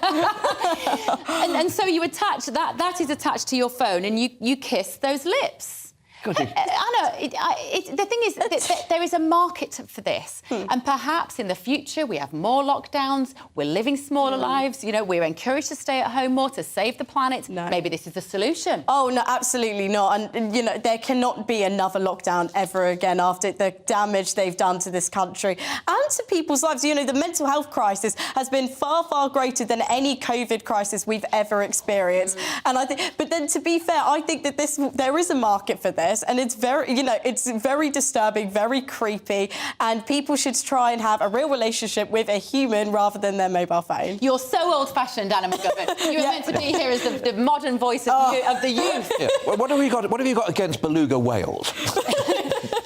and so you attach... That is attached to your phone and you kiss those lips. Anna, the thing is that there is a market for this. And perhaps in the future we have more lockdowns, we're living smaller lives, you know, we're encouraged to stay at home more to save the planet. No. Maybe this is the solution. Oh, no, absolutely not. And, you know, there cannot be another lockdown ever again after the damage they've done to this country and to people's lives. You know, the mental health crisis has been far, far greater than any COVID crisis we've ever experienced. And I think, but then to be fair, I think that there is a market for this, and it's very, you know, it's very disturbing, very creepy, and people should try and have a real relationship with a human rather than their mobile phone. You're so old-fashioned, Anna McGovern. You were meant to be here as the modern voice of the youth. Yeah. Well, what have you got against beluga whales?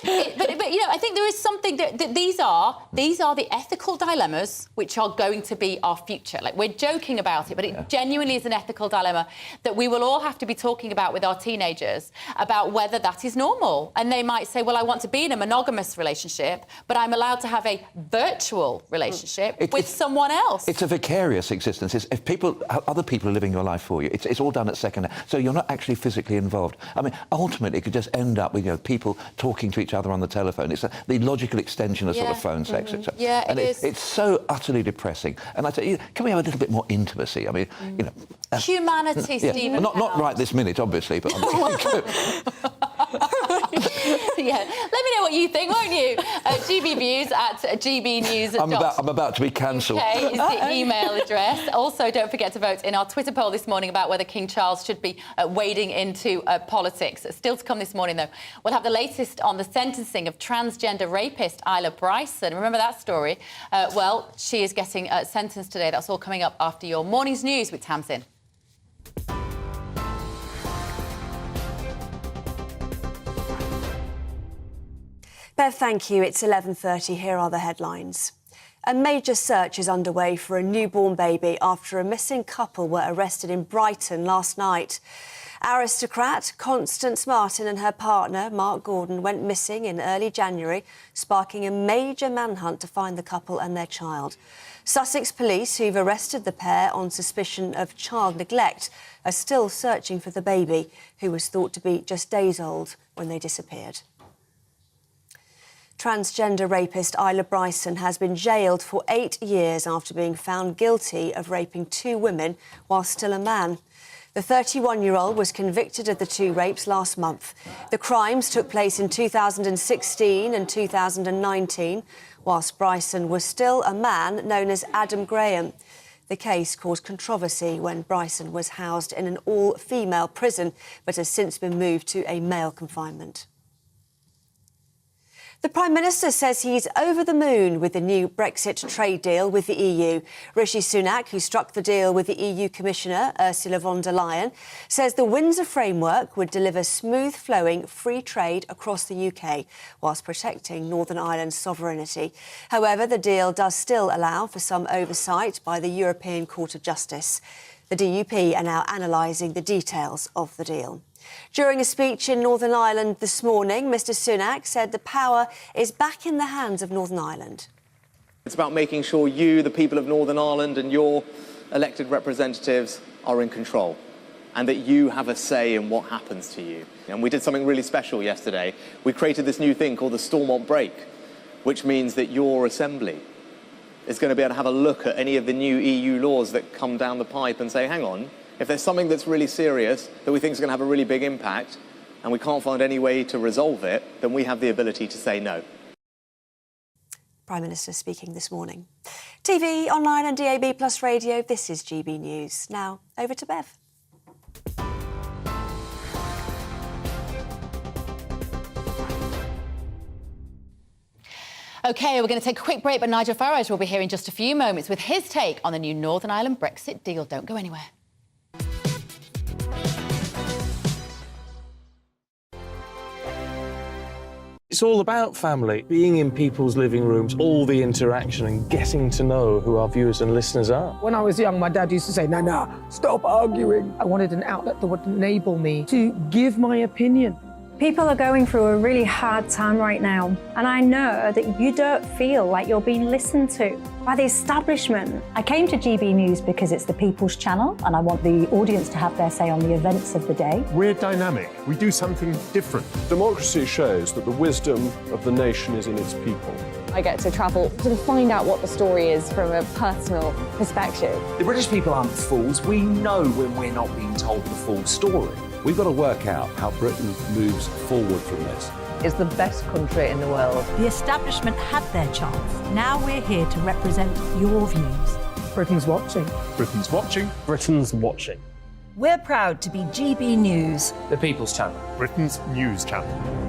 But you know, I think there is something that these are the ethical dilemmas which are going to be our future. Like, we're joking about it, but it genuinely is an ethical dilemma that we will all have to be talking about with our teenagers about whether that is normal. And they might say, well, I want to be in a monogamous relationship, but I'm allowed to have a virtual relationship with someone else. It's a vicarious existence. If other people are living your life for you, it's all done at second hand. So you're not actually physically involved. I mean, ultimately, it could just end up with, you know, people talking to each other on the telephone. It's the logical extension of sort of phone sex. Yeah, and it's so utterly depressing. And I say, can we have a little bit more intimacy? I mean, you know... Humanity, Stephen. Not right this minute, obviously, but... Yeah, let me know what you think, won't you? GBViews at GBNews. I'm about to be cancelled. Okay, is the email address. Also, don't forget to vote in our Twitter poll this morning about whether King Charles should be wading into politics. Still to come this morning, though. We'll have the latest on the sentencing of transgender rapist Isla Bryson. Remember that story? Well, she is getting sentenced today. That's all coming up after your morning's news with Tamsin. Bev, thank you. It's 11:30. Here are the headlines. A major search is underway for a newborn baby after a missing couple were arrested in Brighton last night. Aristocrat Constance Martin and her partner, Mark Gordon, went missing in early January, sparking a major manhunt to find the couple and their child. Sussex police, who've arrested the pair on suspicion of child neglect, are still searching for the baby, who was thought to be just days old when they disappeared. Transgender rapist Isla Bryson has been jailed for 8 years after being found guilty of raping 2 women while still a man. The 31-year-old was convicted of the 2 rapes last month. The crimes took place in 2016 and 2019, whilst Bryson was still a man known as Adam Graham. The case caused controversy when Bryson was housed in an all-female prison, but has since been moved to a male confinement. The Prime Minister says he's over the moon with the new Brexit trade deal with the EU. Rishi Sunak, who struck the deal with the EU Commissioner, Ursula von der Leyen, says the Windsor framework would deliver smooth-flowing free trade across the UK, whilst protecting Northern Ireland's sovereignty. However, the deal does still allow for some oversight by the European Court of Justice. The DUP are now analysing the details of the deal. During a speech in Northern Ireland this morning, Mr Sunak said the power is back in the hands of Northern Ireland. It's about making sure you, the people of Northern Ireland, and your elected representatives are in control, and that you have a say in what happens to you. And we did something really special yesterday. We created this new thing called the Stormont Break, which means that your assembly is going to be able to have a look at any of the new EU laws that come down the pipe and say, hang on, if there's something that's really serious that we think is going to have a really big impact and we can't find any way to resolve it, then we have the ability to say no. Prime Minister speaking this morning. TV, online and DAB Plus radio, this is GB News. Now, over to Bev. OK, we're going to take a quick break, but Nigel Farage will be here in just a few moments with his take on the new Northern Ireland Brexit deal. Don't go anywhere. It's all about family, being in people's living rooms, all the interaction and getting to know who our viewers and listeners are. When I was young, my dad used to say, Nana, stop arguing. I wanted an outlet that would enable me to give my opinion People are going through a really hard time right now, and I know that you don't feel like you're being listened to by the establishment. I came to GB News because it's the People's Channel, and I want the audience to have their say on the events of the day. We're dynamic. We do something different. Democracy shows that the wisdom of the nation is in its people. I get to travel to find out what the story is from a personal perspective. The British people aren't fools. We know when we're not being told the full story. We've got to work out how Britain moves forward from this. It's the best country in the world. The establishment had their chance. Now we're here to represent your views. Britain's watching. Britain's watching. Britain's watching. We're proud to be GB News. The People's Channel. Britain's news channel.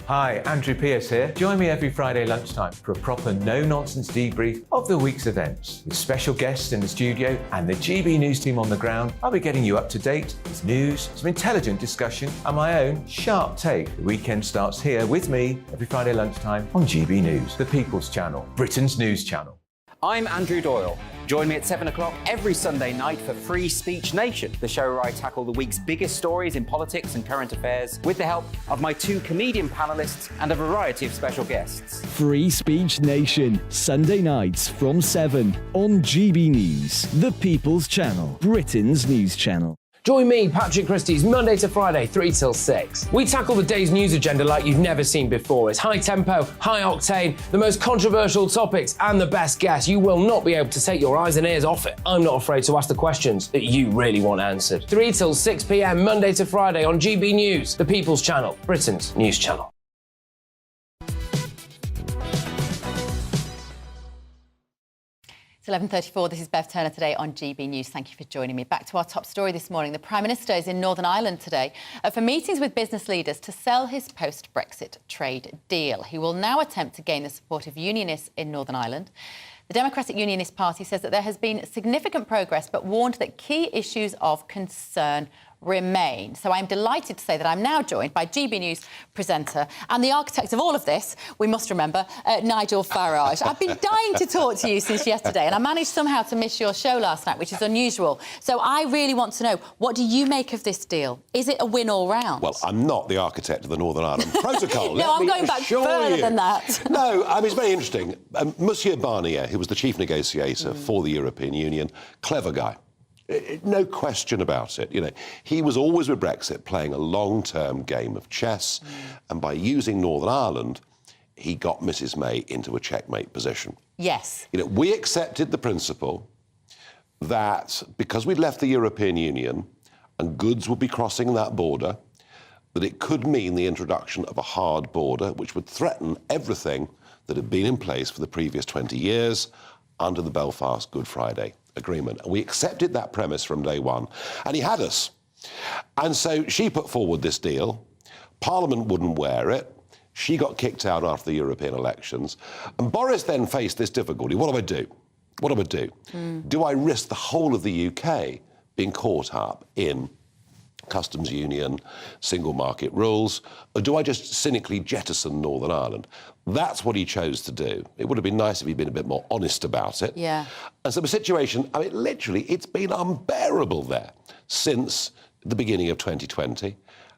Hi, Andrew Pierce here. Join me every Friday lunchtime for a proper no-nonsense debrief of the week's events. With special guests in the studio and the GB News team on the ground, I'll be getting you up to date with news, some intelligent discussion and my own sharp take. The weekend starts here with me every Friday lunchtime on GB News, the People's Channel, Britain's news channel. I'm Andrew Doyle. Join me at 7 o'clock every Sunday night for Free Speech Nation, the show where I tackle the week's biggest stories in politics and current affairs with the help of my 2 comedian panellists and a variety of special guests. Free Speech Nation, Sunday nights from 7 on GB News, the People's Channel, Britain's news channel. Join me, Patrick Christie's Monday to Friday, 3 till 6. We tackle the day's news agenda like you've never seen before. It's high tempo, high octane, the most controversial topics, and the best guests. You will not be able to take your eyes and ears off it. I'm not afraid to ask the questions that you really want answered. 3 till 6 p.m, Monday to Friday on GB News, the People's Channel, Britain's news channel. It's 11:34. This is Bev Turner today on GB News. Thank you for joining me. Back to our top story this morning. The Prime Minister is in Northern Ireland today for meetings with business leaders to sell his post-Brexit trade deal. He will now attempt to gain the support of unionists in Northern Ireland. The Democratic Unionist Party says that there has been significant progress, but warned that key issues of concern remain. So I'm delighted to say that I'm now joined by GB News presenter and the architect of all of this, we must remember, Nigel Farage. I've been dying to talk to you since yesterday, and I managed somehow to miss your show last night, which is unusual. So I really want to know, what do you make of this deal? Is it a win all round? Well, I'm not the architect of the Northern Ireland Protocol. No, I'm going back further than that. No, I mean, it's very interesting. Monsieur Barnier, who was the chief negotiator for the European Union, clever guy. No question about it. You know, he was always with Brexit playing a long-term game of chess, and by using Northern Ireland, he got Mrs May into a checkmate position. Yes. You know, we accepted the principle that because we'd left the European Union and goods would be crossing that border, that it could mean the introduction of a hard border, which would threaten everything that had been in place for the previous 20 years under the Belfast Good Friday Agreement. And we accepted that premise from day one, and he had us. And so she put forward this deal. Parliament wouldn't wear it. She got kicked out after the European elections. And Boris then faced this difficulty. What do I do? What do I do? Do I risk the whole of the UK being caught up in customs union, single market rules, or do I just cynically jettison Northern Ireland? That's what he chose to do. It would have been nice if he'd been a bit more honest about it. Yeah. And so the situation, I mean, literally, it's been unbearable there since the beginning of 2020.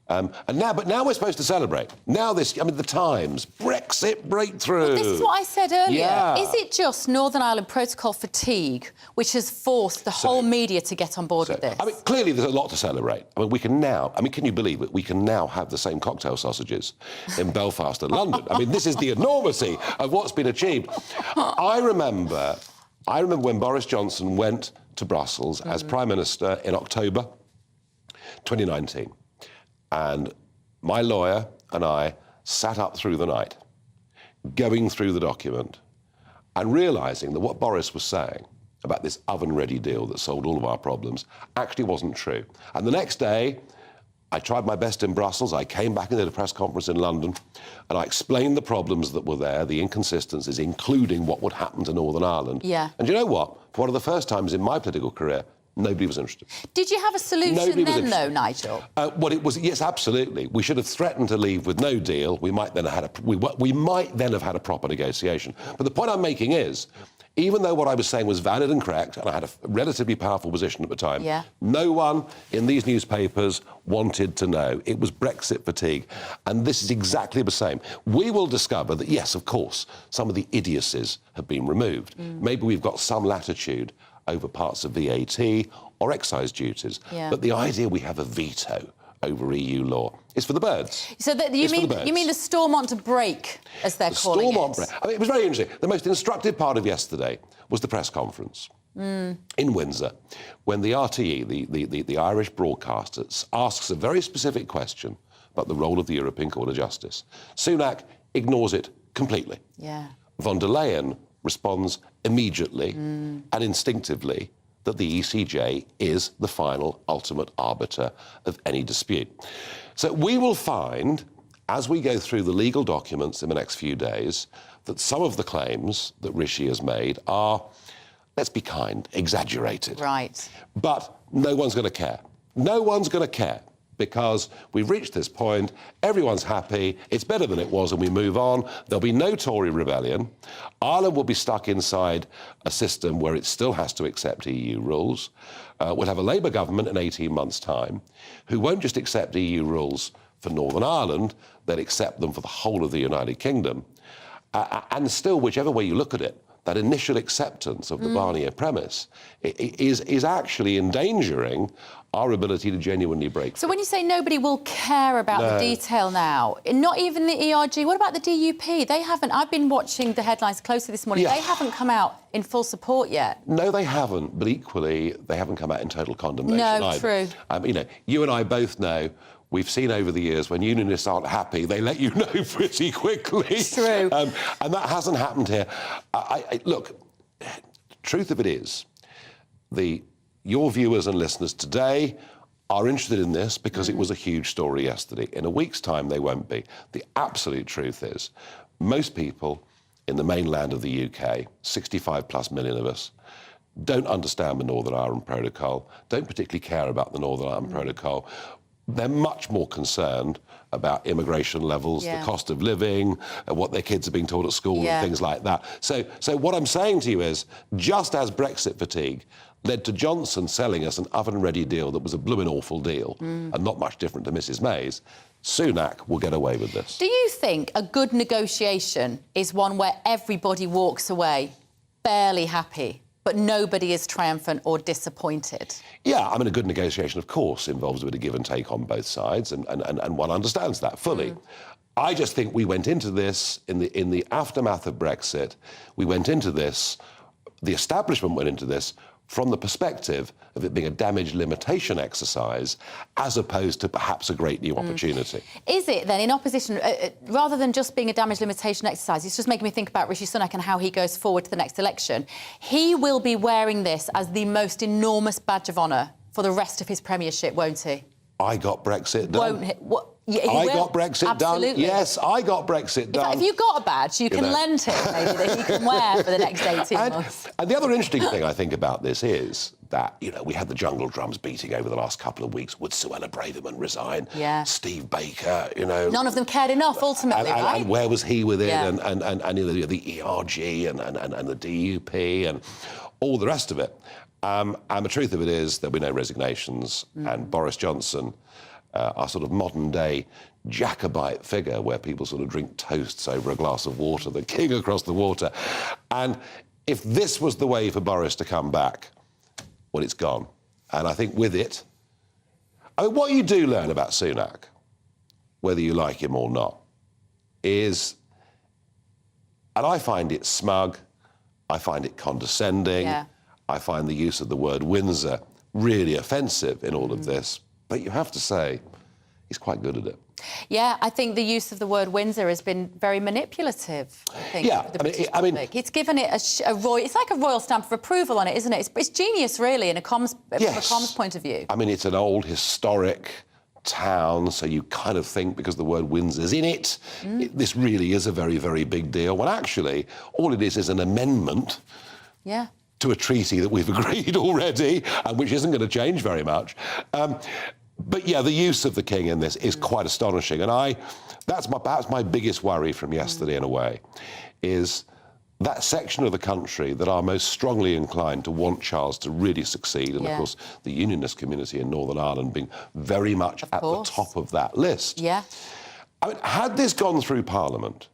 But now we're supposed to celebrate. Now this, I mean, the Times, Brexit breakthrough. Well, this is what I said earlier. Yeah. Is it just Northern Ireland Protocol fatigue which has forced the whole media to get on board with this? I mean, clearly there's a lot to celebrate. I mean, we can now, can you believe it? We can now have the same cocktail sausages in Belfast and London. I mean, this is the enormity of what's been achieved. I remember when Boris Johnson went to Brussels as Prime Minister in October 2019. And my lawyer and I sat up through the night, going through the document and realising that what Boris was saying about this oven-ready deal that solved all of our problems actually wasn't true. And the next day, I tried my best in Brussels. I came back and did a press conference in London, and I explained the problems that were there, the inconsistencies, including what would happen to Northern Ireland. Yeah. And you know what? For one of the first times in my political career, nobody was interested. Did you have a solution then, though, Nigel? Well, it was, yes, absolutely. We should have threatened to leave with no deal. We might then have had a proper negotiation. But the point I'm making is, even though what I was saying was valid and correct, and I had a relatively powerful position at the time, no one in these newspapers wanted to know. It was Brexit fatigue. And this is exactly the same. We will discover that, yes, of course, some of the idiocies have been removed. Maybe we've got some latitude over parts of VAT or excise duties. But the idea we have a veto over EU law is for the birds. So you mean the Stormont break, as they're calling it? Stormont break. I mean, it was very interesting. The most instructive part of yesterday was the press conference in Windsor, when the RTE, the Irish broadcaster, asks a very specific question about the role of the European Court of Justice. Sunak ignores it completely. Von der Leyen responds immediately and instinctively that the ECJ is the final, ultimate arbiter of any dispute. So we will find, as we go through the legal documents in the next few days, that some of the claims that Rishi has made are, let's be kind, exaggerated. Right. But no one's going to care. No one's going to care, because we've reached this point, everyone's happy, it's better than it was, and we move on. There'll be no Tory rebellion. Ireland will be stuck inside a system where it still has to accept EU rules. We'll have a Labour government in 18 months' time who won't just accept EU rules for Northern Ireland, they'll accept them for the whole of the United Kingdom. And still, whichever way you look at it, that initial acceptance of the Barnier premise is actually endangering our ability to genuinely break. So when you say nobody will care about the detail now, not even the ERG, what about the DUP? They haven't. I've been watching the headlines closely this morning. They haven't come out in full support yet. No, they haven't, but equally, they haven't come out in total condemnation either. True. You know, you and I both know, we've seen over the years, when unionists aren't happy, they let you know pretty quickly. True. And that hasn't happened here. Look, truth of it is, your viewers and listeners today are interested in this because it was a huge story yesterday. In a week's time, they won't be. The absolute truth is, most people in the mainland of the UK, 65+ million of us, don't understand the Northern Ireland Protocol, don't particularly care about the Northern Ireland Protocol. They're much more concerned about immigration levels, the cost of living, what their kids are being taught at school and things like that. So what I'm saying to you is, just as Brexit fatigue led to Johnson selling us an oven-ready deal that was a blooming awful deal and not much different to Mrs May's, Sunak will get away with this. Do you think a good negotiation is one where everybody walks away barely happy, but nobody is triumphant or disappointed? Yeah, I mean, a good negotiation, of course, involves a bit of give and take on both sides, and one understands that fully. I just think we went into this, in the aftermath of Brexit, we went into this, the establishment went into this from the perspective of it being a damage limitation exercise, as opposed to perhaps a great new opportunity. Is it then, in opposition, rather than just being a damage limitation exercise, it's just making me think about Rishi Sunak and how he goes forward to the next election. He will be wearing this as the most enormous badge of honour for the rest of his premiership, won't he? I got Brexit done. Won't he? I got Brexit done. Yes, I got Brexit done. In fact, if you got a badge, you can lend him, maybe, that he can wear for the next 18 months. And the other interesting thing I think about this is that, you know, we had the jungle drums beating over the last couple of weeks. Would Suella Braverman resign? Steve Baker, you know. None of them cared enough, ultimately, right? And where was he with it? And you know, the ERG and the DUP and all the rest of it. And the truth of it is there'll be no resignations. And Boris Johnson, our sort of modern-day Jacobite figure, where people sort of drink toasts over a glass of water, the king across the water. And if this was the way for Boris to come back, well, it's gone. And I think with it, I mean, what you do learn about Sunak, whether you like him or not, is, and I find it smug, I find it condescending, I find the use of the word Windsor really offensive in all of this. But you have to say, he's quite good at it. Yeah, I think the use of the word Windsor has been very manipulative, I think, for the British public. It's given it a royal... It's like a royal stamp of approval on it, isn't it? It's genius, really, from a comms point of view. I mean, it's an old, historic town, so you kind of think, because the word Windsor's in it, this really is a very, very big deal. Well, actually, all it is an amendment to a treaty that we've agreed already, and which isn't going to change very much. But yeah, the use of the king in this is quite astonishing, and that's perhaps my biggest worry from yesterday, in a way, is that section of the country that are most strongly inclined to want Charles to really succeed, and of course the Unionist community in Northern Ireland being very much at the top of that list. Yeah. I mean, had this gone through Parliament,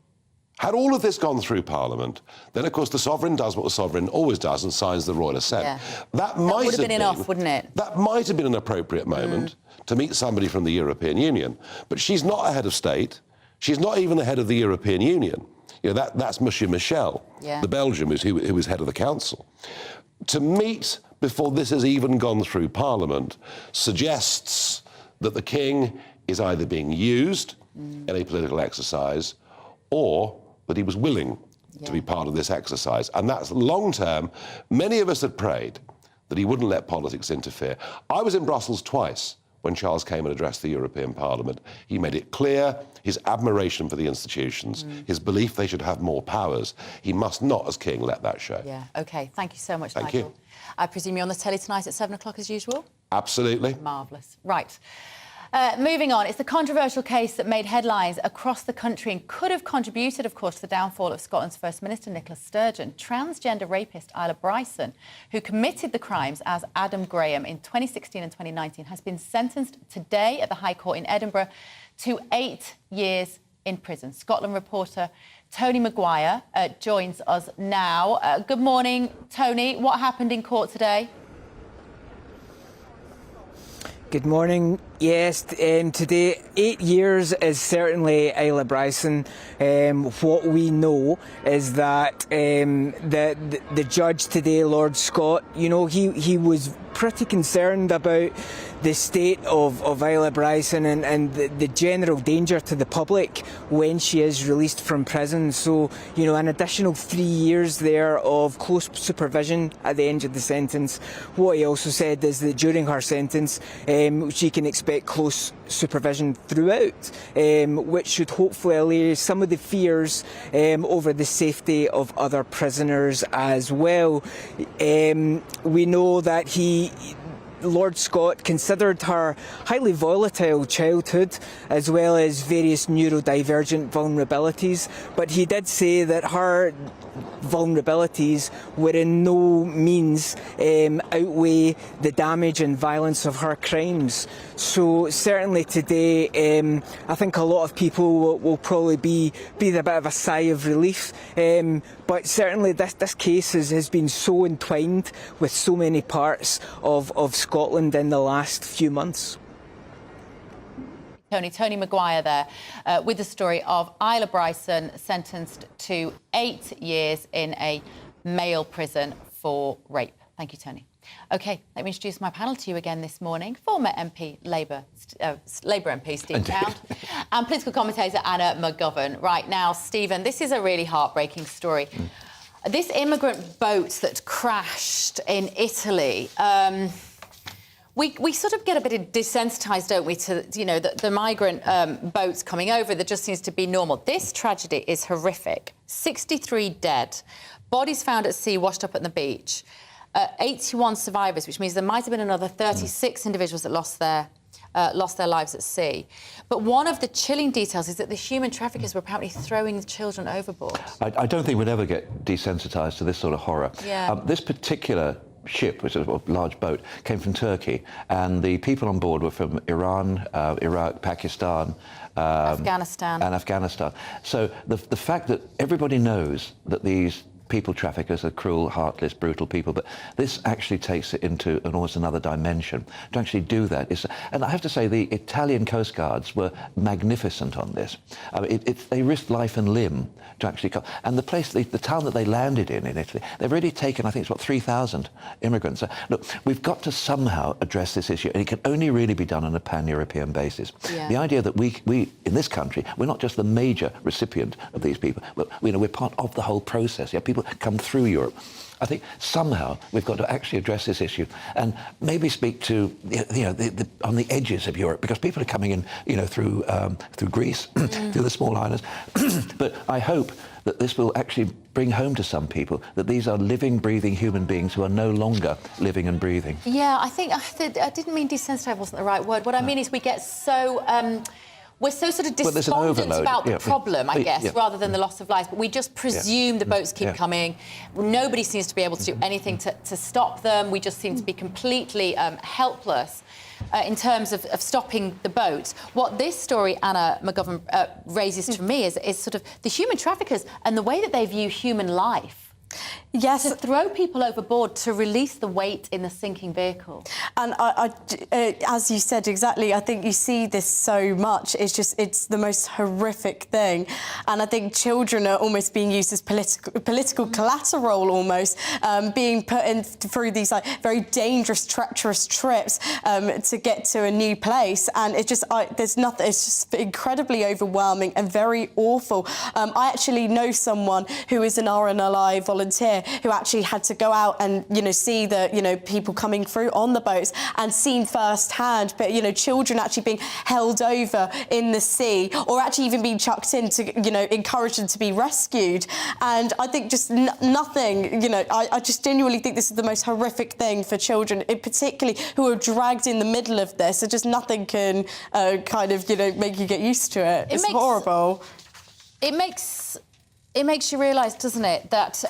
had all of this gone through Parliament, then of course the Sovereign does what the Sovereign always does and signs the Royal Assent. Yeah. That might would have been enough, wouldn't it? That might have been an appropriate moment to meet somebody from the European Union. But she's not a head of state. She's not even the head of the European Union. You know, that's Monsieur Michel, the Belgian, who was head of the Council. To meet before this has even gone through Parliament suggests that the King is either being used in a political exercise or that he was willing to be part of this exercise. And that's long-term. Many of us had prayed that he wouldn't let politics interfere. I was in Brussels twice when Charles came and addressed the European Parliament. He made it clear his admiration for the institutions, his belief they should have more powers. He must not, as King, let that show. Yeah, OK. Thank you so much, Thank Nigel. you. I presume you're on the telly tonight at 7 o'clock as usual? Absolutely. Marvellous. Right. Moving on, it's the controversial case that made headlines across the country and could have contributed, of course, to the downfall of Scotland's First Minister, Nicola Sturgeon. Transgender rapist Isla Bryson, who committed the crimes as Adam Graham in 2016 and 2019, has been sentenced today at the High Court in Edinburgh to 8 years in prison. Scotland reporter Tony Maguire joins us now. Good morning, Tony. What happened in court today? Good morning. Yes, today 8 years is certainly Isla Bryson. What we know is that the judge today, Lord Scott, you know, he was pretty concerned about the state of Isla Bryson and the general danger to the public when she is released from prison. So, you know, an additional 3 years there of close supervision at the end of the sentence. What he also said is that during her sentence, she can expect close supervision throughout, which should hopefully allay some of the fears over the safety of other prisoners as well. We know that Lord Scott considered her highly volatile childhood as well as various neurodivergent vulnerabilities, but he did say that her vulnerabilities were in no means outweigh the damage and violence of her crimes. So certainly today, I think a lot of people will probably be a bit of a sigh of relief. But certainly this case has been so entwined with so many parts of Scotland in the last few months. Tony Maguire there with the story of Isla Bryson sentenced to 8 years in a male prison for rape. Thank you, Tony. OK, let me introduce my panel to you again this morning. Former Labour MP Steve Count and political commentator Anna McGovern. Right now, Stephen, this is a really heartbreaking story. This immigrant boat that crashed in Italy... We sort of get a bit desensitised, don't we, to, you know, the migrant boats coming over. That just seems to be normal. This tragedy is horrific. 63 dead. Bodies found at sea, washed up at the beach. 81 survivors, which means there might have been another 36 individuals that lost their lives at sea. But one of the chilling details is that the human traffickers were apparently throwing children overboard. I don't think we'd ever get desensitised to this sort of horror. Yeah. This particular ship, which is a large boat, came from Turkey, and the people on board were from Iran, Iraq, Pakistan, Afghanistan. So the fact that everybody knows that these people traffickers are cruel, heartless, brutal people, but this actually takes it into almost another dimension. To actually do that is, and I have to say, the Italian Coast Guards were magnificent on this. I mean, they risked life and limb to actually come. And the place, the town that they landed in Italy, they've already taken, I think it's what, 3,000 immigrants. So, look, we've got to somehow address this issue, and it can only really be done on a pan-European basis. Yeah. The idea that we in this country, we're not just the major recipient of these people, but we're part of the whole process. Yeah, people come through Europe. I think somehow we've got to actually address this issue and maybe speak to, you know, on the edges of Europe, because people are coming in, you know, through Greece, through the small islands. But I hope that this will actually bring home to some people that these are living, breathing human beings who are no longer living and breathing. Yeah, I think I didn't mean desensitised wasn't the right word. What I mean is we get so... we're so sort of Well, there's an despondent overload. about the problem, I guess, Yeah. rather than the loss of lives. But we just presume the boats keep coming. Nobody seems to be able to do anything to stop them. We just seem to be completely helpless in terms of stopping the boats. What this story, Anna McGovern, raises to me is sort of the human traffickers and the way that they view human life. Yes. To throw people overboard to release the weight in the sinking vehicle. And as you said exactly, I think you see this so much. It's the most horrific thing. And I think children are almost being used as political collateral almost, being put in through these like very dangerous, treacherous trips to get to a new place. And it's just, there's nothing, it's just incredibly overwhelming and very awful. I actually know someone who is an RNLI volunteer who actually had to go out and, see the, people coming through on the boats and seen firsthand, but, children actually being held over in the sea or actually even being chucked in to, encourage them to be rescued. And I think just nothing, I just genuinely think this is the most horrific thing for children, particularly who are dragged in the middle of this. So just nothing can kind of, make you get used to it. It's horrible. It makes you realise, doesn't it, that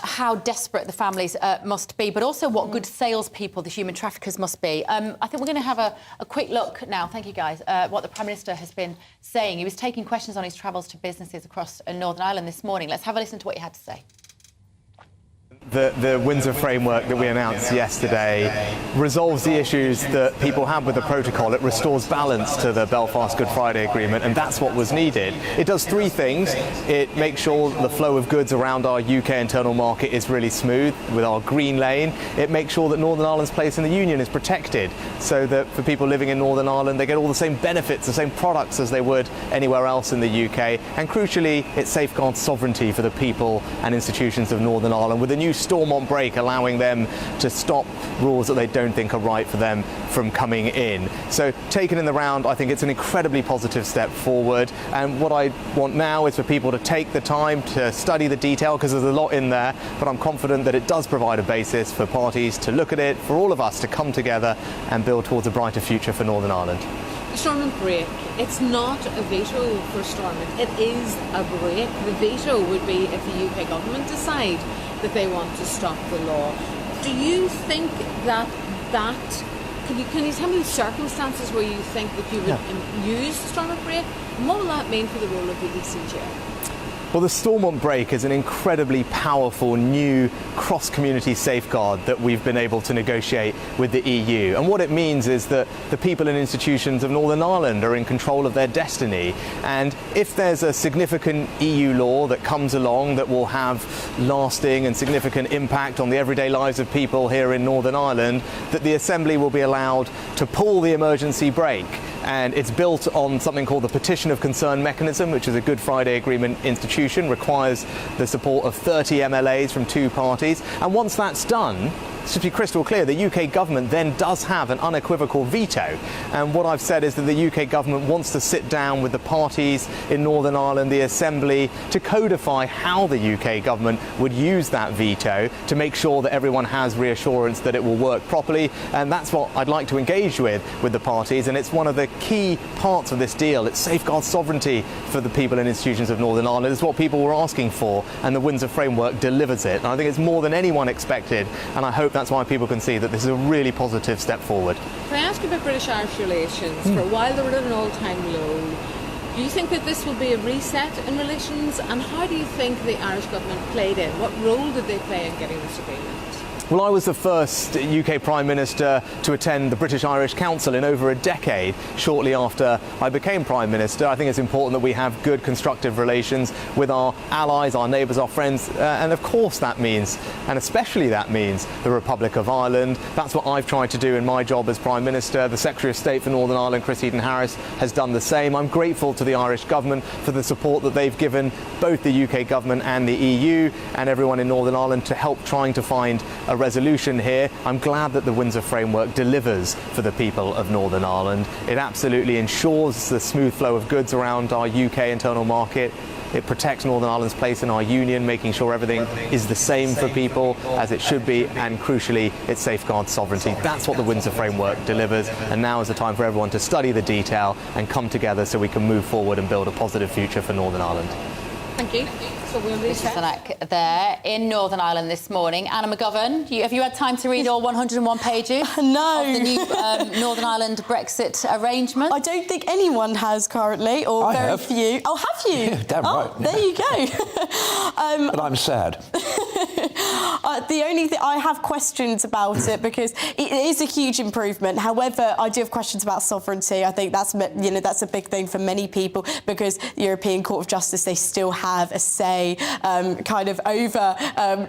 how desperate the families must be, but also what good salespeople the human traffickers must be. I think we're going to have a quick look now, thank you guys, what the Prime Minister has been saying. He was taking questions on his travels to businesses across Northern Ireland this morning. Let's have a listen to what he had to say. The Windsor framework that we announced yesterday resolves the issues that people have with the protocol. It restores balance to the Belfast Good Friday Agreement, and that's what was needed. It does three things. It makes sure the flow of goods around our UK internal market is really smooth with our green lane. It makes sure that Northern Ireland's place in the Union is protected so that for people living in Northern Ireland, they get all the same benefits, the same products as they would anywhere else in the UK. And crucially, it safeguards sovereignty for the people and institutions of Northern Ireland with a new Stormont break, allowing them to stop rules that they don't think are right for them from coming in. So taken in the round, I think it's an incredibly positive step forward. And what I want now is for people to take the time to study the detail, because there's a lot in there, but I'm confident that it does provide a basis for parties to look at it, for all of us to come together and build towards a brighter future for Northern Ireland. Stormont break, it's not a veto for Stormont, it is a break. The veto would be if the UK government decide that they want to stop the law. Do you think that can you tell me the circumstances where you think that you would use the Stormont break, and what will that mean for the role of the ECJ? Well, the Stormont break is an incredibly powerful new cross-community safeguard that we've been able to negotiate with the EU. And what it means is that the people and institutions of Northern Ireland are in control of their destiny. And if there's a significant EU law that comes along that will have lasting and significant impact on the everyday lives of people here in Northern Ireland, that the Assembly will be allowed to pull the emergency brake. And it's built on something called the Petition of Concern mechanism, which is a Good Friday Agreement institution, requires the support of 30 MLAs from two parties. And once that's done, to be crystal clear, the UK government then does have an unequivocal veto. And what I've said is that the UK government wants to sit down with the parties in Northern Ireland, the Assembly, to codify how the UK government would use that veto to make sure that everyone has reassurance that it will work properly. And that's what I'd like to engage with the parties. And it's one of the key parts of this deal. It safeguards sovereignty for the people and institutions of Northern Ireland. It's what people were asking for, and the Windsor framework delivers it. And I think it's more than anyone expected, and I hope that's why people can see that this is a really positive step forward. Can I ask you about British-Irish relations? For a while they were at an all-time low. Do you think that this will be a reset in relations? And how do you think the Irish government played in? What role did they play in getting this agreement? Well, I was the first UK Prime Minister to attend the British-Irish Council in over a decade, shortly after I became Prime Minister. I think it's important that we have good, constructive relations with our allies, our neighbours, our friends, and of course that means, and especially that means, the Republic of Ireland. That's what I've tried to do in my job as Prime Minister. The Secretary of State for Northern Ireland, Chris Eden-Harris, has done the same. I'm grateful to the Irish Government for the support that they've given both the UK Government and the EU and everyone in Northern Ireland to help trying to find a resolution here. I'm glad that the Windsor framework delivers for the people of Northern Ireland. It absolutely ensures the smooth flow of goods around our UK internal market. It protects Northern Ireland's place in our union, making sure everything is the same for people as it should be, and crucially, it safeguards sovereignty. That's what the Windsor Framework delivers, and now is the time for everyone to study the detail and come together so we can move forward and build a positive future for Northern Ireland. Thank you. So we'll Rishi Sunak there in Northern Ireland this morning. Anna McGovern, have you had time to read all 101 pages No. of the new Northern Ireland Brexit arrangement? I don't think anyone has currently, or I very have. few. Oh, have you? Yeah, damn right. There you go. But I'm sad. The only thing I have questions about it because it is a huge improvement. However, I do have questions about sovereignty. I think that's a big thing for many people because the European Court of Justice, they still have a say kind of over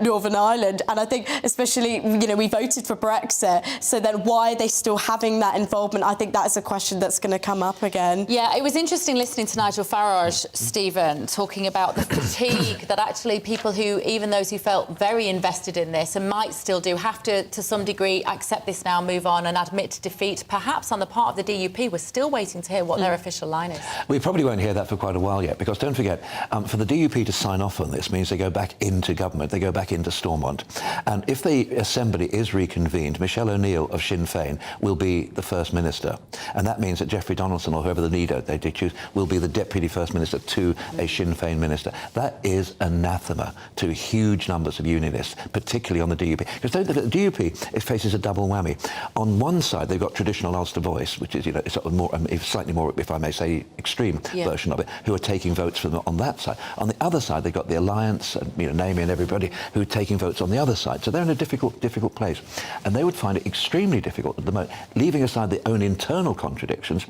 Northern Ireland, and I think especially we voted for Brexit, so then why are they still having that involvement? I think that is a question that's going to come up again. Yeah, it was interesting listening to Nigel Farage, Stephen, talking about the fatigue that actually people who, even those who felt very invested in this and might still do, have to some degree accept this now, move on and admit defeat. Perhaps on the part of the DUP, we're still waiting to hear what their official line is. We probably won't hear that for quite a while yet, because don't forget, for the DUP to sign off on this means they go back into government, they go back into Stormont. And if the Assembly is reconvened, Michelle O'Neill of Sinn Féin will be the First Minister. And that means that Jeffrey Donaldson, or whoever the leader they choose, will be the Deputy First Minister to a Sinn Féin minister. That is anathema to huge numbers of unionists, particularly on the DUP. Because don't look at the DUP, it faces a double whammy. On one side, they've got traditional Ulster Voice, which is, sort of more, slightly more, if I may say, extreme version of it, who are taking votes from them on that side. On the other side, they've got the Alliance, and Naomi and everybody, who are taking votes on the other side. So they're in a difficult place. And they would find it extremely difficult at the moment, leaving aside their own internal contradictions,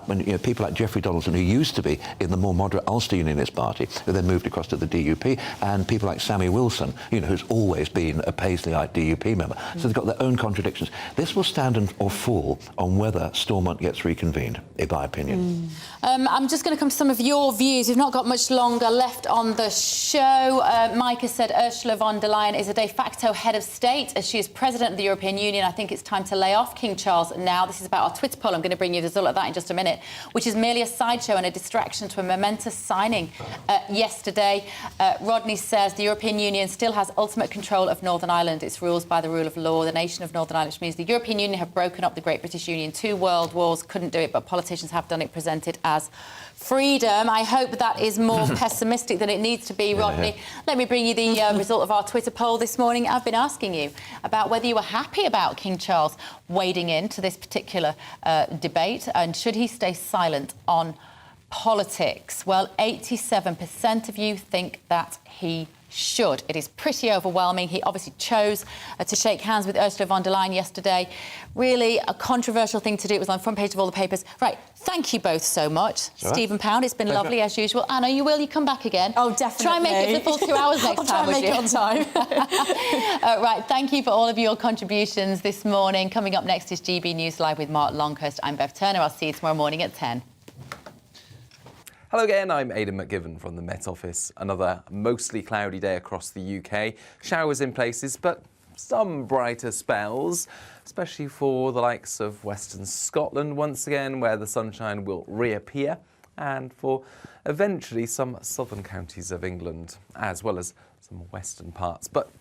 when people like Jeffrey Donaldson, who used to be in the more moderate Ulster Unionist Party, who then moved across to the DUP, and people like Sammy Wilson, who's always been a Paisleyite DUP member. So they've got their own contradictions. This will stand or fall on whether Stormont gets reconvened, in my opinion. I'm just going to come to some of your views. We've not got much longer left on the show. Mike has said Ursula von der Leyen is a de facto head of state as she is president of the European Union. I think it's time to lay off King Charles now. This is about our Twitter poll. I'm going to bring you the result of that in just a minute, which is merely a sideshow and a distraction to a momentous signing yesterday. Rodney says the European Union still has ultimate control of Northern Ireland. It's rules by the rule of law. The nation of Northern Ireland, which means the European Union have broken up the Great British Union. 2 world wars couldn't do it, but politicians have done it, presented as freedom. I hope that is more pessimistic than it needs to be, Rodney. Let me bring you the result of our Twitter poll this morning. I've been asking you about whether you were happy about King Charles wading into this particular debate, and should he stay silent on politics. Well, 87% of you think that he should. It is pretty overwhelming. He obviously chose to shake hands with Ursula von der Leyen yesterday. Really a controversial thing to do. It was on the front page of all the papers. Right, thank you both so much. Sure. Stephen Pound, it's been lovely as usual. Anna, you come back again? Oh, definitely. Try and make it for the full 2 hours next I'll time, try and make it on time. Right, thank you for all of your contributions this morning. Coming up next is GB News Live with Mark Longhurst. I'm Bev Turner. I'll see you tomorrow morning at 10. Hello again, I'm Aidan McGivern from the Met Office. Another mostly cloudy day across the UK. Showers in places, but some brighter spells, especially for the likes of Western Scotland once again, where the sunshine will reappear, and for eventually some southern counties of England, as well as some western parts. But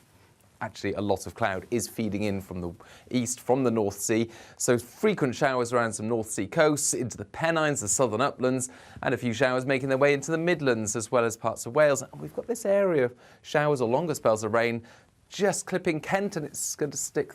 actually, a lot of cloud is feeding in from the east, from the North Sea. So frequent showers around some North Sea coasts, into the Pennines, the southern uplands, and a few showers making their way into the Midlands, as well as parts of Wales. And we've got this area of showers or longer spells of rain just clipping Kent, and it's going to stick there.